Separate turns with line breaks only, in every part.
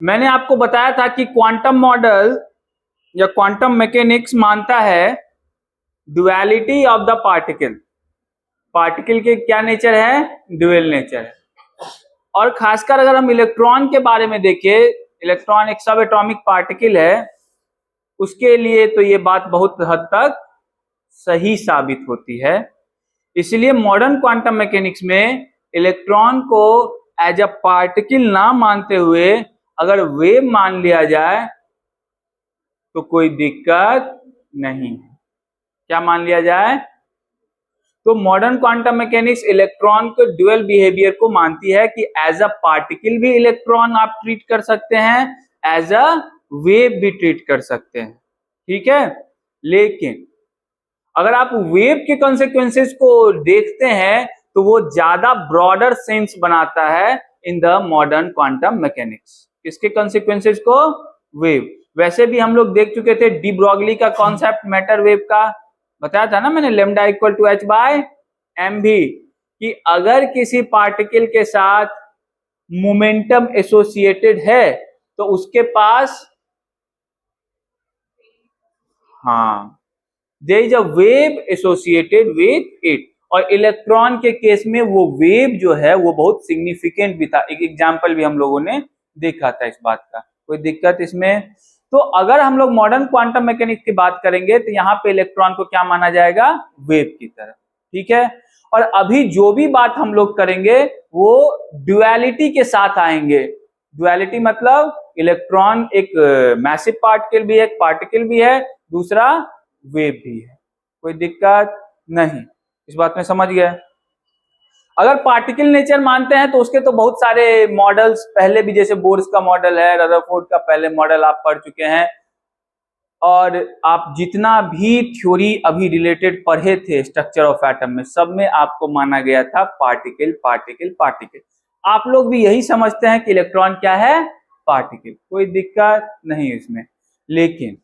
मैंने आपको बताया था कि क्वांटम मॉडल या क्वांटम मैकेनिक्स मानता है duality of the particle. Particle के क्या नेचर है? ड्यूअल नेचर है। और खासकर अगर हम इलेक्ट्रॉन के बारे में देखें, इलेक्ट्रॉन एक सब एटॉमिक पार्टिकल है, उसके लिए तो ये बात बहुत हद तक सही साबित होती है। इसलिए मॉडर्न क्वांटम मैकेनिक्स में इलेक्ट्रॉन को एज अ पार्टिकल ना मानते हुए अगर वेव मान लिया जाए तो कोई दिक्कत नहीं है। क्या मान लिया जाए? तो मॉडर्न क्वांटम मैकेनिक्स इलेक्ट्रॉन के ड्यूअल बिहेवियर को मानती है कि एज अ पार्टिकल भी इलेक्ट्रॉन आप ट्रीट कर सकते हैं, एज अ वेव भी ट्रीट कर सकते हैं। ठीक है, लेकिन अगर आप वेव के कॉन्सिक्वेंसेस को देखते हैं तो वो ज्यादा ब्रॉडर सेंस बनाता है in the modern quantum mechanics. किसके कॉन्सिक्वेंसेस को? वेव। वैसे भी हम लोग देख चुके थे डी ब्रॉगली का कॉन्सेप्ट मैटर वेव का, बताया था ना मैंने, lambda equal to h by m भी, कि अगर किसी पार्टिकल के साथ मोमेंटम एसोसिएटेड है तो उसके पास there is a wave associated with it. और इलेक्ट्रॉन के केस में वो वेव जो है वो बहुत सिग्निफिकेंट भी था। एक एग्जांपल भी हम लोगों ने देखा था इस बात का। कोई दिक्कत इसमें? तो अगर हम लोग मॉडर्न क्वांटम मैकेनिक्स की बात करेंगे तो यहाँ पे इलेक्ट्रॉन को क्या माना जाएगा? वेव की तरह। ठीक है, और अभी जो भी बात हम लोग करेंगे वो ड्युअलिटी के साथ आएंगे। ड्युअलिटी मतलब इलेक्ट्रॉन एक मैसिव पार्टिकल भी है, एक पार्टिकल भी है, दूसरा वेव भी है। कोई दिक्कत नहीं, इस बात में समझ गए? अगर पार्टिकल नेचर मानते हैं तो उसके तो बहुत सारे मॉडल्स पहले भी, जैसे बोर्स का मॉडल है, रदरफोर्ड का पहले मॉडल आप पढ़ चुके हैं, और आप जितना भी थ्योरी अभी रिलेटेड पढ़े थे स्ट्रक्चर ऑफ एटम में, सब में आपको माना गया था पार्टिकल पार्टिकल पार्टिकल। आप लोग भी यही समझते हैं कि इलेक्ट्रॉन क्या है? पार्टिकल। कोई दिक्कत नहीं इसमें। लेकिन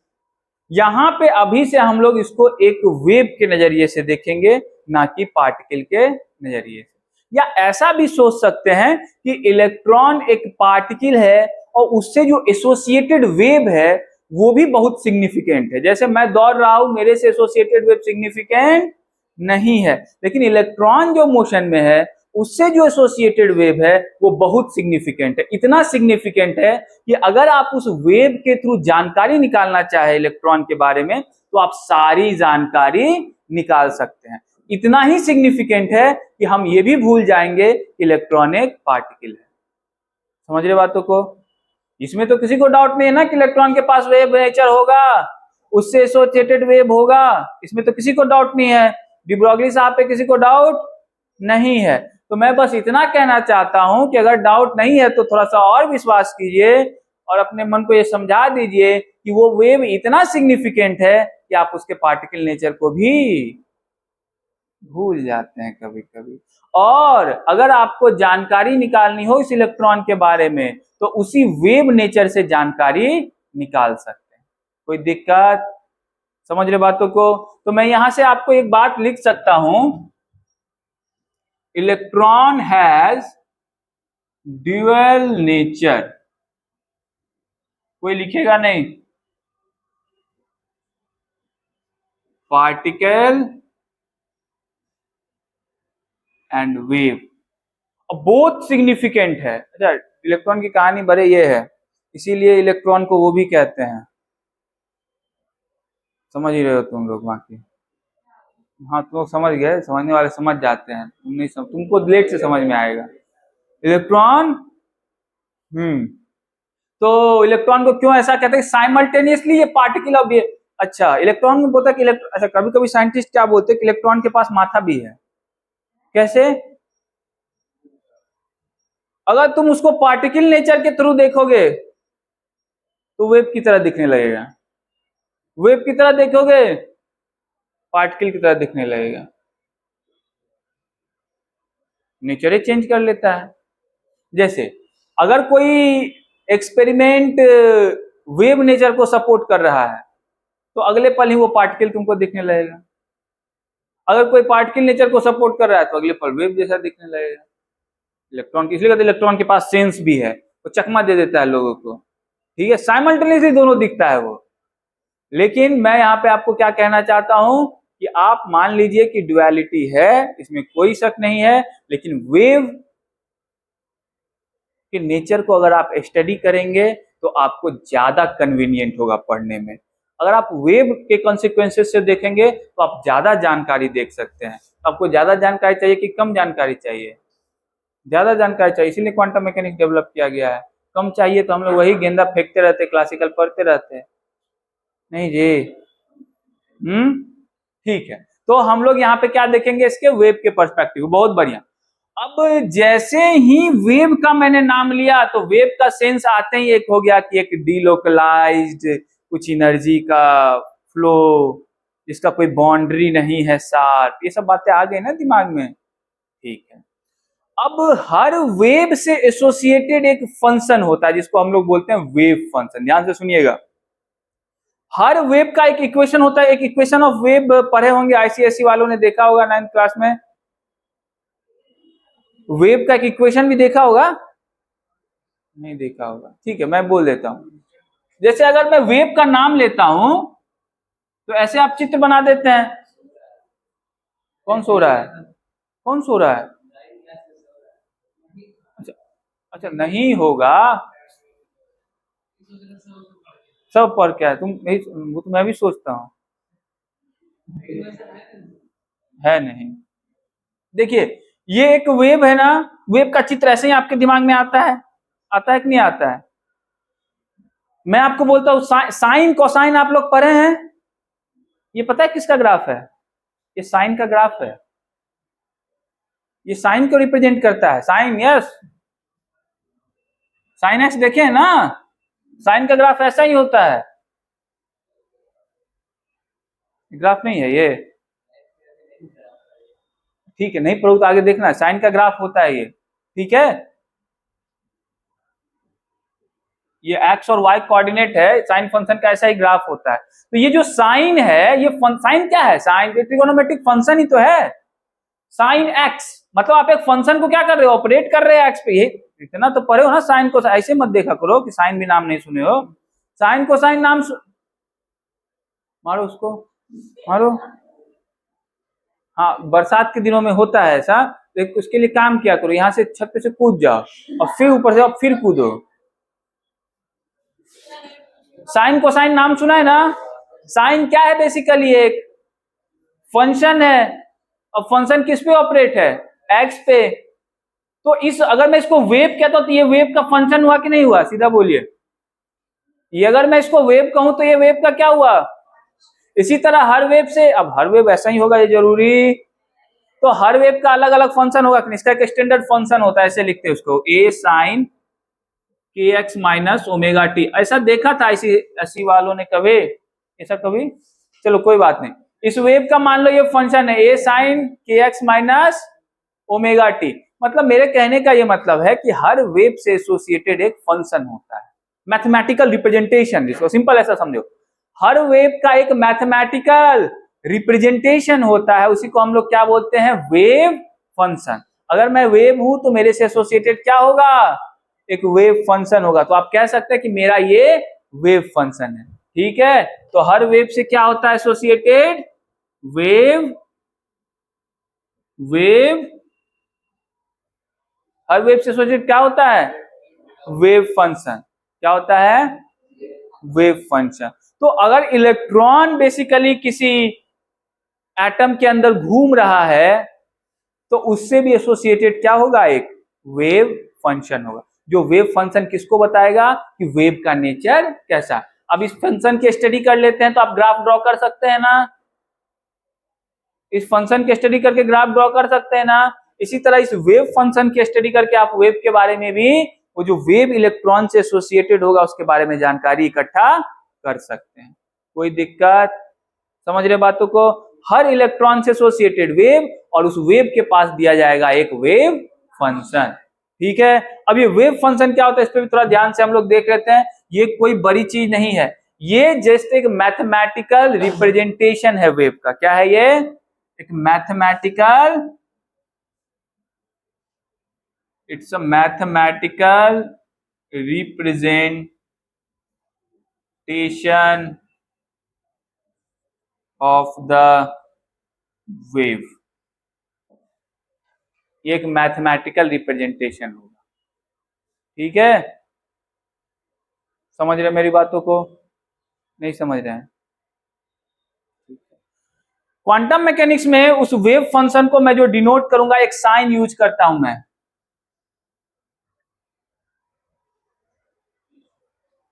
यहां पे अभी से हम लोग इसको एक वेव के नजरिए से देखेंगे, ना कि पार्टिकल के नजरिए से। या ऐसा भी सोच सकते हैं कि इलेक्ट्रॉन एक पार्टिकल है और उससे जो एसोसिएटेड वेव है वो भी बहुत सिग्निफिकेंट है। जैसे मैं दौड़ रहा हूं, मेरे से एसोसिएटेड वेव सिग्निफिकेंट नहीं है, लेकिन इलेक्ट्रॉन जो मोशन में है उससे जो एसोसिएटेड वेव है वो बहुत सिग्निफिकेंट है। इतना सिग्निफिकेंट है कि अगर आप उस वेव के थ्रू जानकारी निकालना चाहे इलेक्ट्रॉन के बारे में तो आप सारी जानकारी निकाल सकते हैं। इतना ही सिग्निफिकेंट है कि हम ये भी भूल जाएंगे कि इलेक्ट्रॉन एक पार्टिकल है। समझ रहे बातों को? इसमें तो किसी को डाउट नहीं है ना कि इलेक्ट्रॉन के पास वेव नेचर होगा, उससे एसोसिएटेड वेव होगा। इसमें तो किसी को डाउट नहीं है। डी ब्रॉगली साहब पे किसी को डाउट नहीं है। तो मैं बस इतना कहना चाहता हूं कि अगर डाउट नहीं है तो थोड़ा सा और विश्वास कीजिए और अपने मन को ये समझा दीजिए कि वो वेव इतना सिग्निफिकेंट है कि आप उसके पार्टिकल नेचर को भी भूल जाते हैं कभी कभी। और अगर आपको जानकारी निकालनी हो इस इलेक्ट्रॉन के बारे में तो उसी वेव नेचर से जानकारी निकाल सकते हैं। कोई दिक्कत? समझ रहे बातों को? तो मैं यहां से आपको एक बात लिख सकता हूं, इलेक्ट्रॉन हैज ड्यूअल नेचर। कोई लिखेगा नहीं? पार्टिकल एंड वेव बहुत सिग्निफिकेंट है। अच्छा, इलेक्ट्रॉन की कहानी बड़े ये है, इसीलिए इलेक्ट्रॉन को वो भी कहते हैं। समझ ही रहे हो तुम लोग बाकी? हाँ, तुम लोग समझ गए, समझने वाले समझ जाते हैं, तुम नहीं समझ, तुमको लेट से समझ में आएगा इलेक्ट्रॉन। तो इलेक्ट्रॉन को क्यों ऐसा कहते हैं? साइमल्टेनियसली ये पार्टिकल ऑफ, अच्छा इलेक्ट्रॉन को बोलता है कि अच्छा, कभी कभी साइंटिस्ट क्या बोलते हैं कि इलेक्ट्रॉन के पास माथा भी है। कैसे? अगर तुम उसको पार्टिकल नेचर के थ्रू देखोगे तो वेव की तरह दिखने लगेगा। वेव की तरह देखोगे, पार्टिकल की तरह दिखने लगेगा। नेचर ही चेंज कर लेता है। जैसे अगर कोई एक्सपेरिमेंट वेव नेचर को सपोर्ट कर रहा है तो अगले पल ही वो पार्टिकल तुमको दिखने लगेगा। अगर कोई पार्टिकल नेचर को सपोर्ट कर रहा है तो अगले पल वेव जैसा दिखने लगेगा। इलेक्ट्रॉन इसलिए कहते हैं इलेक्ट्रॉन के पास सेंस भी है, वो चकमा दे देता है लोगों को, ठीक है, साइमल्टेनियसली दोनों दिखता है वो। लेकिन मैं यहाँ पे आपको क्या कहना चाहता हूं कि आप मान लीजिए कि ड्युअलिटी है, इसमें कोई शक नहीं है, लेकिन वेव के नेचर को अगर आप स्टडी करेंगे तो आपको ज्यादा कन्वीनियंट होगा पढ़ने में। अगर आप वेव के कॉन्सिक्वेंसेस से देखेंगे तो आप ज्यादा जानकारी देख सकते हैं। आपको ज्यादा जानकारी चाहिए कि कम जानकारी चाहिए? ज्यादा जानकारी चाहिए, इसीलिए क्वांटम मैकेनिक्स डेवलप किया गया है। कम चाहिए तो हम लोग वही गेंदा फेंकते रहते, क्लासिकल पढ़ते रहते। नहीं जी, ठीक है। तो हम लोग यहाँ पे क्या देखेंगे, इसके वेव के पर्सपेक्टिव। बहुत बढ़िया। अब जैसे ही वेव का मैंने नाम लिया तो वेव का सेंस आते ही एक हो गया कि एक डीलोकलाइज्ड कुछ एनर्जी का फ्लो जिसका कोई बाउंड्री नहीं है, शार्प, ये सब बातें आ गई ना दिमाग में, ठीक है। अब हर वेव से एसोसिएटेड एक फंक्शन होता है जिसको हम लोग बोलते हैं वेव फंक्शन। ध्यान से सुनिएगा, हर वेव का एक इक्वेशन होता है। एक इक्वेशन ऑफ वेव पढ़े होंगे, आईसीएसई वालों ने देखा होगा 9th क्लास में। वेव का एक इक्वेशन भी देखा होगा? नहीं देखा होगा, ठीक है, मैं बोल देता हूं। जैसे अगर मैं वेव का नाम लेता हूं तो ऐसे आप चित्र बना देते हैं। कौन सो रहा है? कौन सो रहा है? अच्छा, अच्छा नहीं होगा, सब पर क्या है, तुम वो तो मैं भी सोचता हूँ, है नहीं। देखिए ये एक वेव है ना, वेव का चित्र ऐसे ही आपके दिमाग में आता है, आता है कि नहीं आता है? मैं आपको बोलता हूँ साइन कोसाइन आप लोग पढ़े हैं? ये पता है किसका ग्राफ है? ये साइन का ग्राफ है। ये साइन को रिप्रेजेंट करता है, साइन, यस, साइन एक्स देखे हैं ना, साइन का ग्राफ ऐसा ही होता है। ग्राफ नहीं है ये, ठीक है, नहीं पढ़ो तो आगे देखना, साइन का ग्राफ होता है ये, ठीक है। ये एक्स और वाई कोऑर्डिनेट है, साइन फंक्शन का ऐसा ही ग्राफ होता है। तो ये जो साइन है, ये साइन क्या है? साइन ट्रिगोनोमेट्रिक फंक्शन ही तो है, साइन एक्स। मतलब आप एक फंक्शन को क्या कर रहे हो, ऑपरेट कर रहे हो एक्स पे। ये इतना तो पढ़े हो ना साइन को, ऐसे मत देखा करो कि साइन भी नाम नहीं सुने हो। साइन को साइन नाम मारो उसको, मारो। हाँ, बरसात के दिनों में होता है ऐसा, तो उसके लिए काम किया करो, यहाँ से छत पे से कूद जाओ और फिर ऊपर से फिर कूदो। साइन कोसाइन नाम सुना है ना? साइन क्या है? बेसिकली एक फंक्शन है, और फंक्शन किस पे ऑपरेट है? एक्स पे। तो इस अगर मैं इसको वेव कहता हूं तो ये वेव का फंक्शन हुआ कि नहीं हुआ? सीधा बोलिए। ये अगर मैं इसको वेव कहूं तो ये वेव का क्या हुआ? इसी तरह हर वेव से, अब हर वेव ऐसा ही होगा ये जरूरी, तो हर वेव का अलग अलग फंक्शन होगा। इसका एक स्टैंडर्ड फंक्शन होता है, ऐसे लिखते हैं उसको, ए साइन के एक्स माइनस ओमेगा टी। ऐसा देखा था ऐसी वालों ने कभी? ऐसा कभी? चलो कोई बात नहीं। इस वेव का मान लो ये फंक्शन है, ए साइन के एक्स माइनस ओमेगा टी। मतलब मेरे कहने का ये मतलब है कि हर वेव से एसोसिएटेड एक फंक्शन होता है, मैथमेटिकल रिप्रेजेंटेशन, जिसको सिंपल ऐसा समझो, हर वेव का एक मैथमेटिकल रिप्रेजेंटेशन होता है, उसी को हम लोग क्या बोलते हैं? Wave function. अगर मैं वेव हूं तो मेरे से एसोसिएटेड क्या होगा? एक वेव फंक्शन होगा। तो आप कह सकते हैं कि मेरा ये वेव फंक्शन है, ठीक है। तो हर वेव से क्या होता है एसोसिएटेड? वेव, वेव, हर वेव से एसोसिएटेड क्या होता है? Wave function. क्या होता है? Wave function. तो अगर इलेक्ट्रॉन बेसिकली किसी एटम के अंदर घूम रहा है तो उससे भी एसोसिएटेड क्या होगा? एक वेव फंक्शन होगा। जो वेव फंक्शन किसको बताएगा कि वेव का नेचर कैसा। अब इस फंक्शन की स्टडी कर लेते हैं तो आप ग्राफ ड्रॉ कर सकते हैं ना? इस फंक्शन की स्टडी करके ग्राफ ड्रॉ कर सकते हैं ना? इसी तरह इस वेव फंक्शन की स्टडी करके आप वेव के बारे में भी वो जो वेव इलेक्ट्रॉन से एसोसिएटेड होगा उसके बारे में जानकारी इकट्ठा कर सकते हैं। कोई दिक्कत? समझ रहे बातों को? हर इलेक्ट्रॉन से एसोसिएटेड वेव और उस वेव के पास दिया जाएगा एक वेव फंक्शन। ठीक है, अब ये वेव फंक्शन क्या होता है इस पर भी थोड़ा ध्यान से हम लोग देख लेते हैं। ये कोई बड़ी चीज नहीं है, ये जस्ट एक मैथमेटिकल रिप्रेजेंटेशन है वेव का। क्या है ये? एक mathematical, it's a mathematical representation of the wave. ये एक मैथमेटिकल रिप्रेजेंटेशन होगा। ठीक है, समझ रहे मेरी बातों को? नहीं समझ रहे हैं? क्वांटम मैकेनिक्स में उस वेव फंक्शन को मैं जो डिनोट करूंगा एक साइन यूज करता हूं मैं,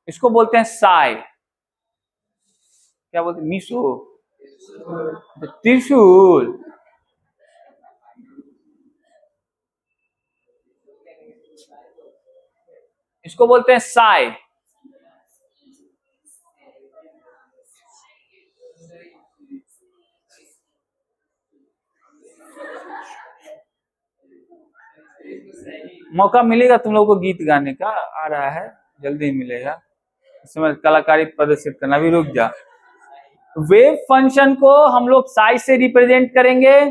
इसको बोलते हैं साई। क्या बोलते हैं? मिसो, त्रिशूल। इसको बोलते हैं साई। मौका मिलेगा तुम लोगों को गीत गाने का, आ रहा है, जल्दी मिलेगा। इस समय कलाकारी प्रदर्शित करना भी। रुक जा। वेव फंक्शन को हम लोग साई से रिप्रेजेंट करेंगे।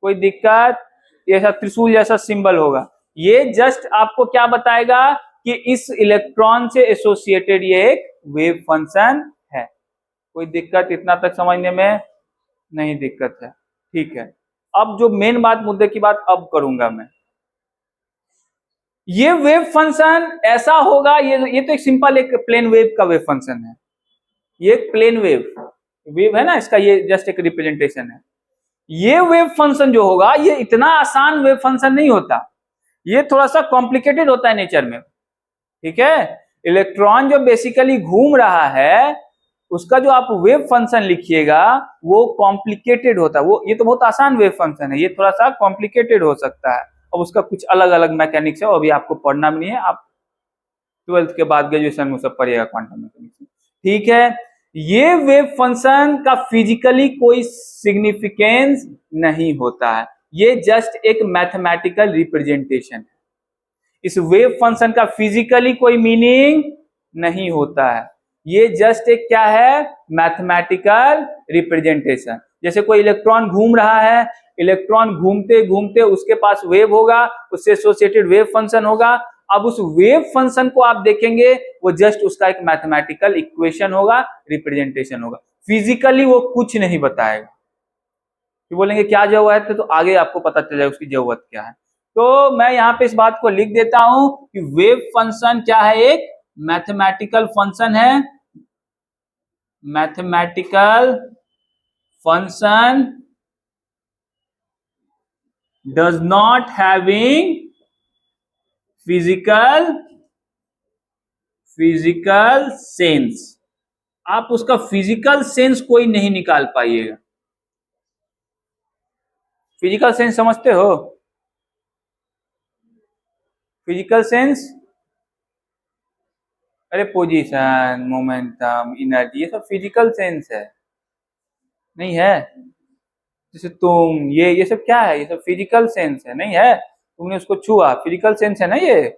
कोई दिक्कत? ये सब त्रिशूल जैसा सिंबल होगा। ये जस्ट आपको क्या बताएगा कि इस इलेक्ट्रॉन से एसोसिएटेड ये एक वेव फंक्शन है। कोई दिक्कत इतना तक समझने में? नहीं दिक्कत है। ठीक है, अब जो मेन बात, मुद्दे की बात अब करूंगा मैं। ये वेव फंक्शन ऐसा होगा, ये तो एक सिंपल एक प्लेन वेव का वेव फंक्शन है। ये एक प्लेन वेव है ना, इसका ये जस्ट एक रिप्रेजेंटेशन है। ये वेव फंक्शन जो होगा ये इतना आसान वेव फंक्शन नहीं होता, ये थोड़ा सा कॉम्प्लिकेटेड होता है नेचर में। ठीक है, इलेक्ट्रॉन जो बेसिकली घूम रहा है उसका जो आप वेव फंक्शन लिखिएगा वो कॉम्प्लिकेटेड होता है। वो ये तो बहुत आसान वेव फंक्शन है, ये थोड़ा सा कॉम्प्लिकेटेड हो सकता है। अब उसका कुछ अलग अलग मैकेनिक्स है, अभी आपको पढ़ना भी नहीं है, आप 12th के बाद ग्रेजुएशन में सब पढ़िएगा क्वांटम मैकेनिक्स। ठीक है, ये वेव फंक्शन का फिजिकली कोई सिग्निफिकेंस नहीं होता है, ये जस्ट एक मैथमेटिकल रिप्रेजेंटेशन है। इस वेव फंक्शन का फिजिकली कोई मीनिंग नहीं होता है, ये जस्ट एक क्या है? Mathematical representation. जैसे कोई इलेक्ट्रॉन घूम रहा है, इलेक्ट्रॉन घूमते घूमते उसके पास वेव होगा, उससे एसोसिएटेड वेव फंक्शन होगा। अब उस वेव फंक्शन को आप देखेंगे वो जस्ट उसका एक मैथमेटिकल इक्वेशन होगा, रिप्रेजेंटेशन होगा, फिजिकली वो कुछ नहीं बताएगा। कि बोलेंगे क्या जरूरत है, तो आगे आपको पता चल जाएगा उसकी जरूरत क्या है। तो मैं यहाँ पे इस बात को लिख देता हूं कि वेव फंक्शन क्या है? एक मैथमेटिकल फंक्शन है। Mathematical function does not having physical sense. आप उसका फिजिकल सेंस कोई नहीं निकाल पाइएगा। फिजिकल सेंस समझते हो? फिजिकल सेंस, अरे पोजीशन, मोमेंटम, एनर्जी, ये सब फिजिकल सेंस है, नहीं है? जैसे तुम, ये सब क्या है? ये सब फिजिकल सेंस है, नहीं है? तुमने उसको छुआ, फिजिकल सेंस है ना ये।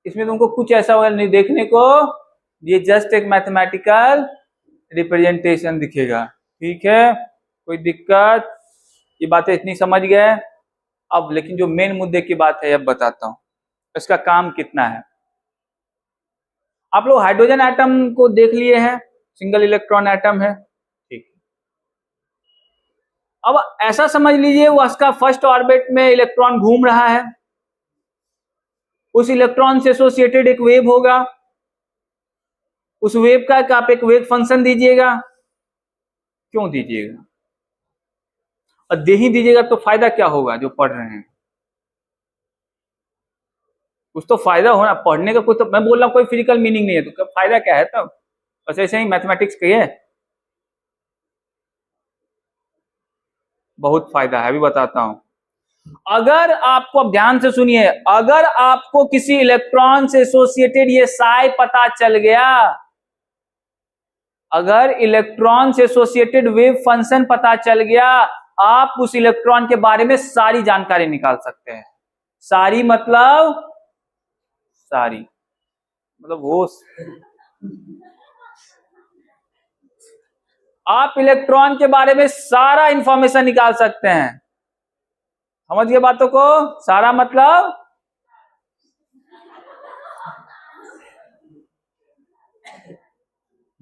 इसमें तुमको कुछ ऐसा होगा नहीं देखने को, ये जस्ट एक मैथमेटिकल रिप्रेजेंटेशन दिखेगा। ठीक है, कोई दिक्कत? ये बातें इतनी समझ गए? अब लेकिन जो मेन मुद्दे की बात है अब बताता हूं, इसका काम कितना है। आप लोग हाइड्रोजन एटम को देख लिए हैं, सिंगल इलेक्ट्रॉन एटम है। ठीक, अब ऐसा समझ लीजिए वो उसका फर्स्ट ऑर्बिट में इलेक्ट्रॉन घूम रहा है, उस इलेक्ट्रॉन से एसोसिएटेड एक वेव होगा, उस वेव का आप एक वेव फंक्शन दीजिएगा। क्यों दीजिएगा? और दे ही दीजिएगा तो फायदा क्या होगा जो पढ़ रहे हैं? कुछ तो फायदा होना, पढ़ने का कुछ तो, मैं बोल रहा हूं कोई फिजिकल मीनिंग नहीं है तो फायदा क्या है तब? बस ऐसे ही मैथमेटिक्स का है, बहुत फायदा है, अभी बताता हूं। अगर आपको, अब ध्यान से सुनिए, अगर आपको किसी इलेक्ट्रॉन से एसोसिएटेड ये साई पता चल गया, अगर इलेक्ट्रॉन से एसोसिएटेड वेव फंक्शन पता चल गया, आप उस इलेक्ट्रॉन के बारे में सारी जानकारी निकाल सकते हैं। सारी मतलब वो आप इलेक्ट्रॉन के बारे में सारा इंफॉर्मेशन निकाल सकते हैं। समझिए बातों को। सारा मतलब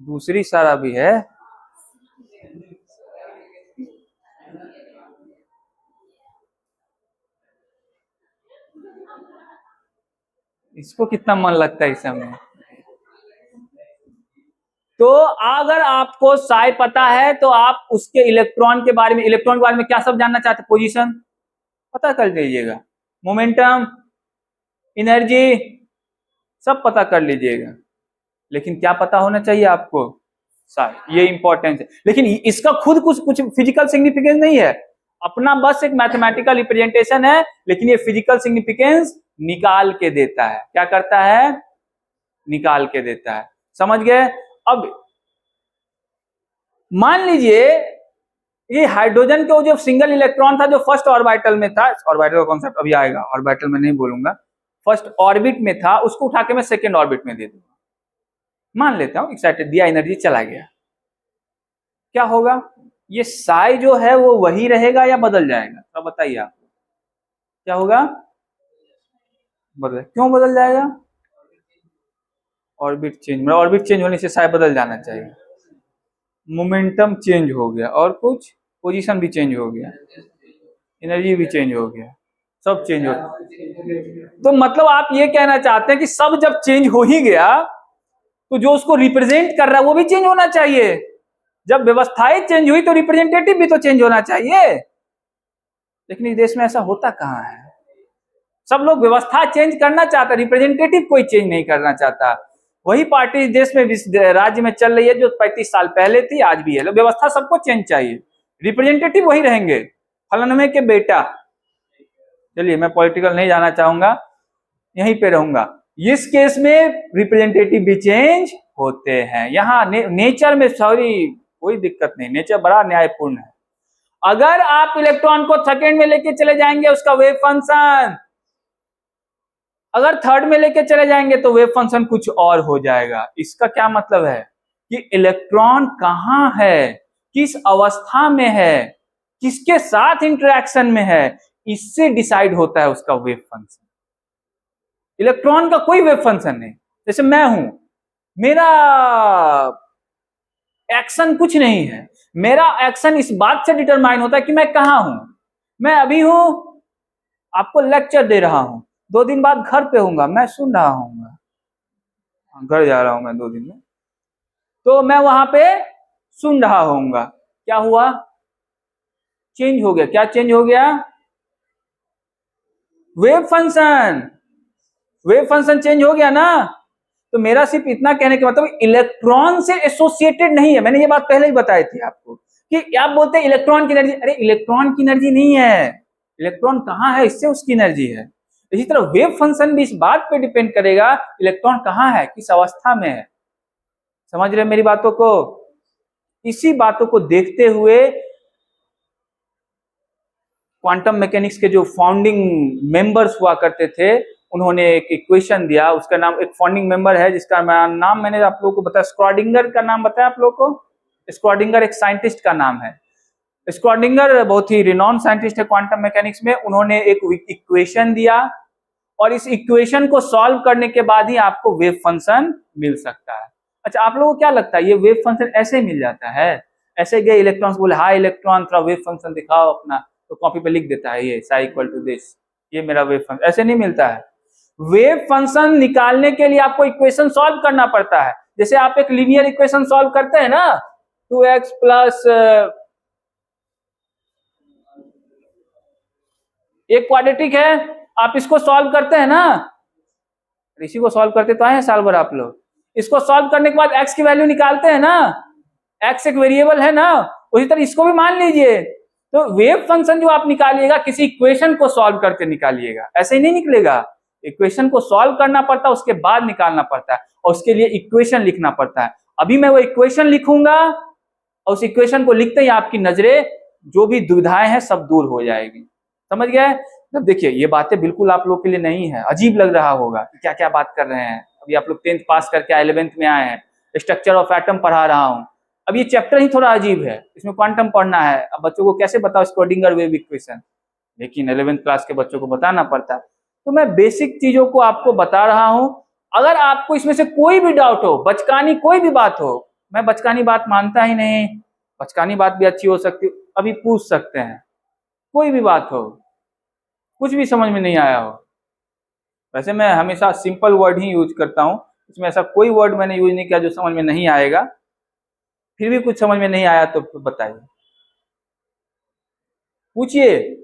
दूसरी सारा भी है। इसको कितना मन लगता है इस समय। तो अगर आपको साई पता है तो आप उसके इलेक्ट्रॉन के बारे में क्या सब जानना चाहते हैं? पोजीशन पता कर लीजिएगा, मोमेंटम, एनर्जी सब पता कर लीजिएगा। लेकिन क्या पता होना चाहिए आपको? साई। ये इंपॉर्टेंस है। लेकिन इसका खुद कुछ फिजिकल सिग्निफिकेंस नहीं है, अपना बस एक मैथमेटिकल रिप्रेजेंटेशन है। लेकिन ये फिजिकल सिग्निफिकेंस निकाल के देता है। क्या करता है? निकाल के देता है। समझ गए? अब मान लीजिए ये हाइड्रोजन के जो सिंगल इलेक्ट्रॉन था, जो फर्स्ट ऑर्बिटल में था, ऑर्बिटल का कॉन्सेप्ट अभी आएगा, ऑर्बिटल में नहीं बोलूंगा, फर्स्ट ऑर्बिट में था, उसको उठा के मैं सेकेंड ऑर्बिट में दे दूंगा। मान लेता हूं एक्साइटेड दिया, एनर्जी चला गया, क्या होगा? ये साई जो है वो वही रहेगा या बदल जाएगा? तो बताइए आप, क्या होगा? क्यों बदल जाएगा? ऑर्बिट चेंज, मतलब ऑर्बिट चेंज होने से साई बदल जाना चाहिए। मोमेंटम चेंज हो गया, और कुछ पोजीशन भी चेंज हो गया, एनर्जी भी चेंज हो गया, सब चेंज हो गया। तो मतलब आप ये कहना चाहते हैं कि सब जब चेंज हो ही गया तो जो उसको रिप्रेजेंट कर रहा है वो भी चेंज होना चाहिए। जब व्यवस्थाएं चेंज हुई तो रिप्रेजेंटेटिव भी तो चेंज होना चाहिए। लेकिन इस देश में ऐसा होता कहाँ है? सब लोग व्यवस्था चेंज करना चाहता, रिप्रेजेंटेटिव कोई चेंज नहीं करना चाहता। वही पार्टी देश में, राज्य में चल रही है जो 35 साल पहले थी, आज भी है। व्यवस्था सबको चेंज चाहिए, रिप्रेजेंटेटिव वही रहेंगे, फलानवे के बेटा। चलिए, मैं पॉलिटिकल नहीं जाना चाहूंगा, यहीं पे रहूंगा। इस केस में रिप्रेजेंटेटिव भी चेंज होते हैं। यहाँ नेचर में सॉरी कोई दिक्कत नहीं, नेचर बड़ा न्यायपूर्ण है। अगर आप इलेक्ट्रॉन को सेकेंड में लेके चले जाएंगे, उसका वेव फंक्शन, अगर थर्ड में लेके चले जाएंगे तो वेव फंक्शन कुछ और हो जाएगा। इसका क्या मतलब है कि इलेक्ट्रॉन कहाँ है, किस अवस्था में है, किसके साथ इंटरेक्शन में है, इससे डिसाइड होता है उसका वेव फंक्शन। इलेक्ट्रॉन का कोई वेव फंक्शन नहीं। जैसे मैं हूं, मेरा एक्शन कुछ नहीं है, मेरा एक्शन इस बात से डिटरमाइन होता है कि मैं कहां हूं। मैं अभी हूं, आपको लेक्चर दे रहा हूं, 2 दिन बाद घर पे हूंगा, मैं सुन रहा हूँ, घर जा रहा हूं मैं 2 दिन में, तो मैं वहां पे सुन रहा होऊंगा। क्या हुआ? चेंज हो गया। क्या चेंज हो गया? Wave function. Wave function change हो गया ना। तो मेरा सिर्फ इतना कहने का मतलब इलेक्ट्रॉन से एसोसिएटेड नहीं है। मैंने ये बात पहले ही बताई थी आपको कि आप बोलते हैं इलेक्ट्रॉन की एनर्जी, अरे इलेक्ट्रॉन की एनर्जी नहीं है, इलेक्ट्रॉन कहाँ है इससे उसकी एनर्जी है। इसी तरह वेव फंक्शन भी इस बात पे डिपेंड करेगा इलेक्ट्रॉन कहाँ है, किस अवस्था में है। समझ रहे मेरी बातों को? इसी बातों को देखते हुए क्वांटम मैकेनिक्स के जो फाउंडिंग मेंबर्स हुआ करते थे, उन्होंने एक इक्वेशन दिया। उसका नाम, एक फाउंडिंग मेंबर है जिसका नाम मैंने आप लोगों को बताया, स्क्रॉडिंगर का नाम बताया आप लोगों को। स्क्रॉडिंगर एक साइंटिस्ट का नाम है। स्क्रॉडिंगर बहुत ही रिनॉन साइंटिस्ट है क्वांटम मैकेनिक्स में। उन्होंने एक इक्वेशन दिया और इस इक्वेशन को सॉल्व करने के बाद ही आपको वेव फंक्शन मिल सकता है। अच्छा, आप लोगों को क्या लगता है ये वेव फंक्शन ऐसे मिल जाता है? ऐसे गए इलेक्ट्रॉन बोले हाई इलेक्ट्रॉन थोड़ा वेव फंक्शन दिखाओ अपना, तो कॉपी पे लिख देता है ये साई इक्वल टू दिस, ये मेरा वेव फंक्शन। ऐसे नहीं मिलता है। वेव फंक्शन निकालने के लिए आपको इक्वेशन सॉल्व करना पड़ता है। जैसे आप एक लीनियर इक्वेशन सॉल्व करते हैं ना, 2x प्लस एक क्वाड्रेटिक है, आप इसको सॉल्व करते हैं ना, इसी को सॉल्व करते तो आए हैं साल भर आप लोग। इसको सॉल्व करने के बाद x की वैल्यू निकालते हैं ना, x एक वेरिएबल है ना, उसी तरह इसको भी मान लीजिए तो वेव फंक्शन जो आप निकालिएगा किसी इक्वेशन को सॉल्व करके निकालिएगा, ऐसे ही नहीं निकलेगा। इक्वेशन को सॉल्व करना पड़ता है, उसके बाद निकालना पड़ता है, और उसके लिए इक्वेशन लिखना पड़ता है। अभी मैं वो इक्वेशन लिखूंगा और उस इक्वेशन को लिखते ही आपकी नजरें जो भी दुविधाएं हैं सब दूर हो जाएगी। समझ गए? तब देखिए ये बातें बिल्कुल आप लोग के लिए नहीं है, अजीब लग रहा होगा कि क्या क्या बात कर रहे हैं। अभी आप लोग 10th पास करके 11th में आए हैं, स्ट्रक्चर ऑफ एटम पढ़ा रहा हूँ। अब ये चैप्टर ही थोड़ा अजीब है, इसमें क्वांटम पढ़ना है। अब बच्चों को कैसे बताओ स्क्रोडिंगर वेव इक्वेशन, लेकिन 11th क्लास के बच्चों को बताना पड़ता है। तो मैं बेसिक चीजों को आपको बता रहा हूं। अगर आपको इसमें से कोई भी डाउट हो, बचकानी कोई भी बात हो, मैं बचकानी बात मानता ही नहीं, बचकानी बात भी अच्छी हो सकती है, अभी पूछ सकते हैं। कोई भी बात हो, कुछ भी समझ में नहीं आया हो। वैसे मैं हमेशा सिंपल वर्ड ही यूज करता हूँ, इसमें ऐसा कोई वर्ड मैंने यूज नहीं किया जो समझ में नहीं आएगा। फिर भी कुछ समझ में नहीं आया तो बताइए, पूछिए।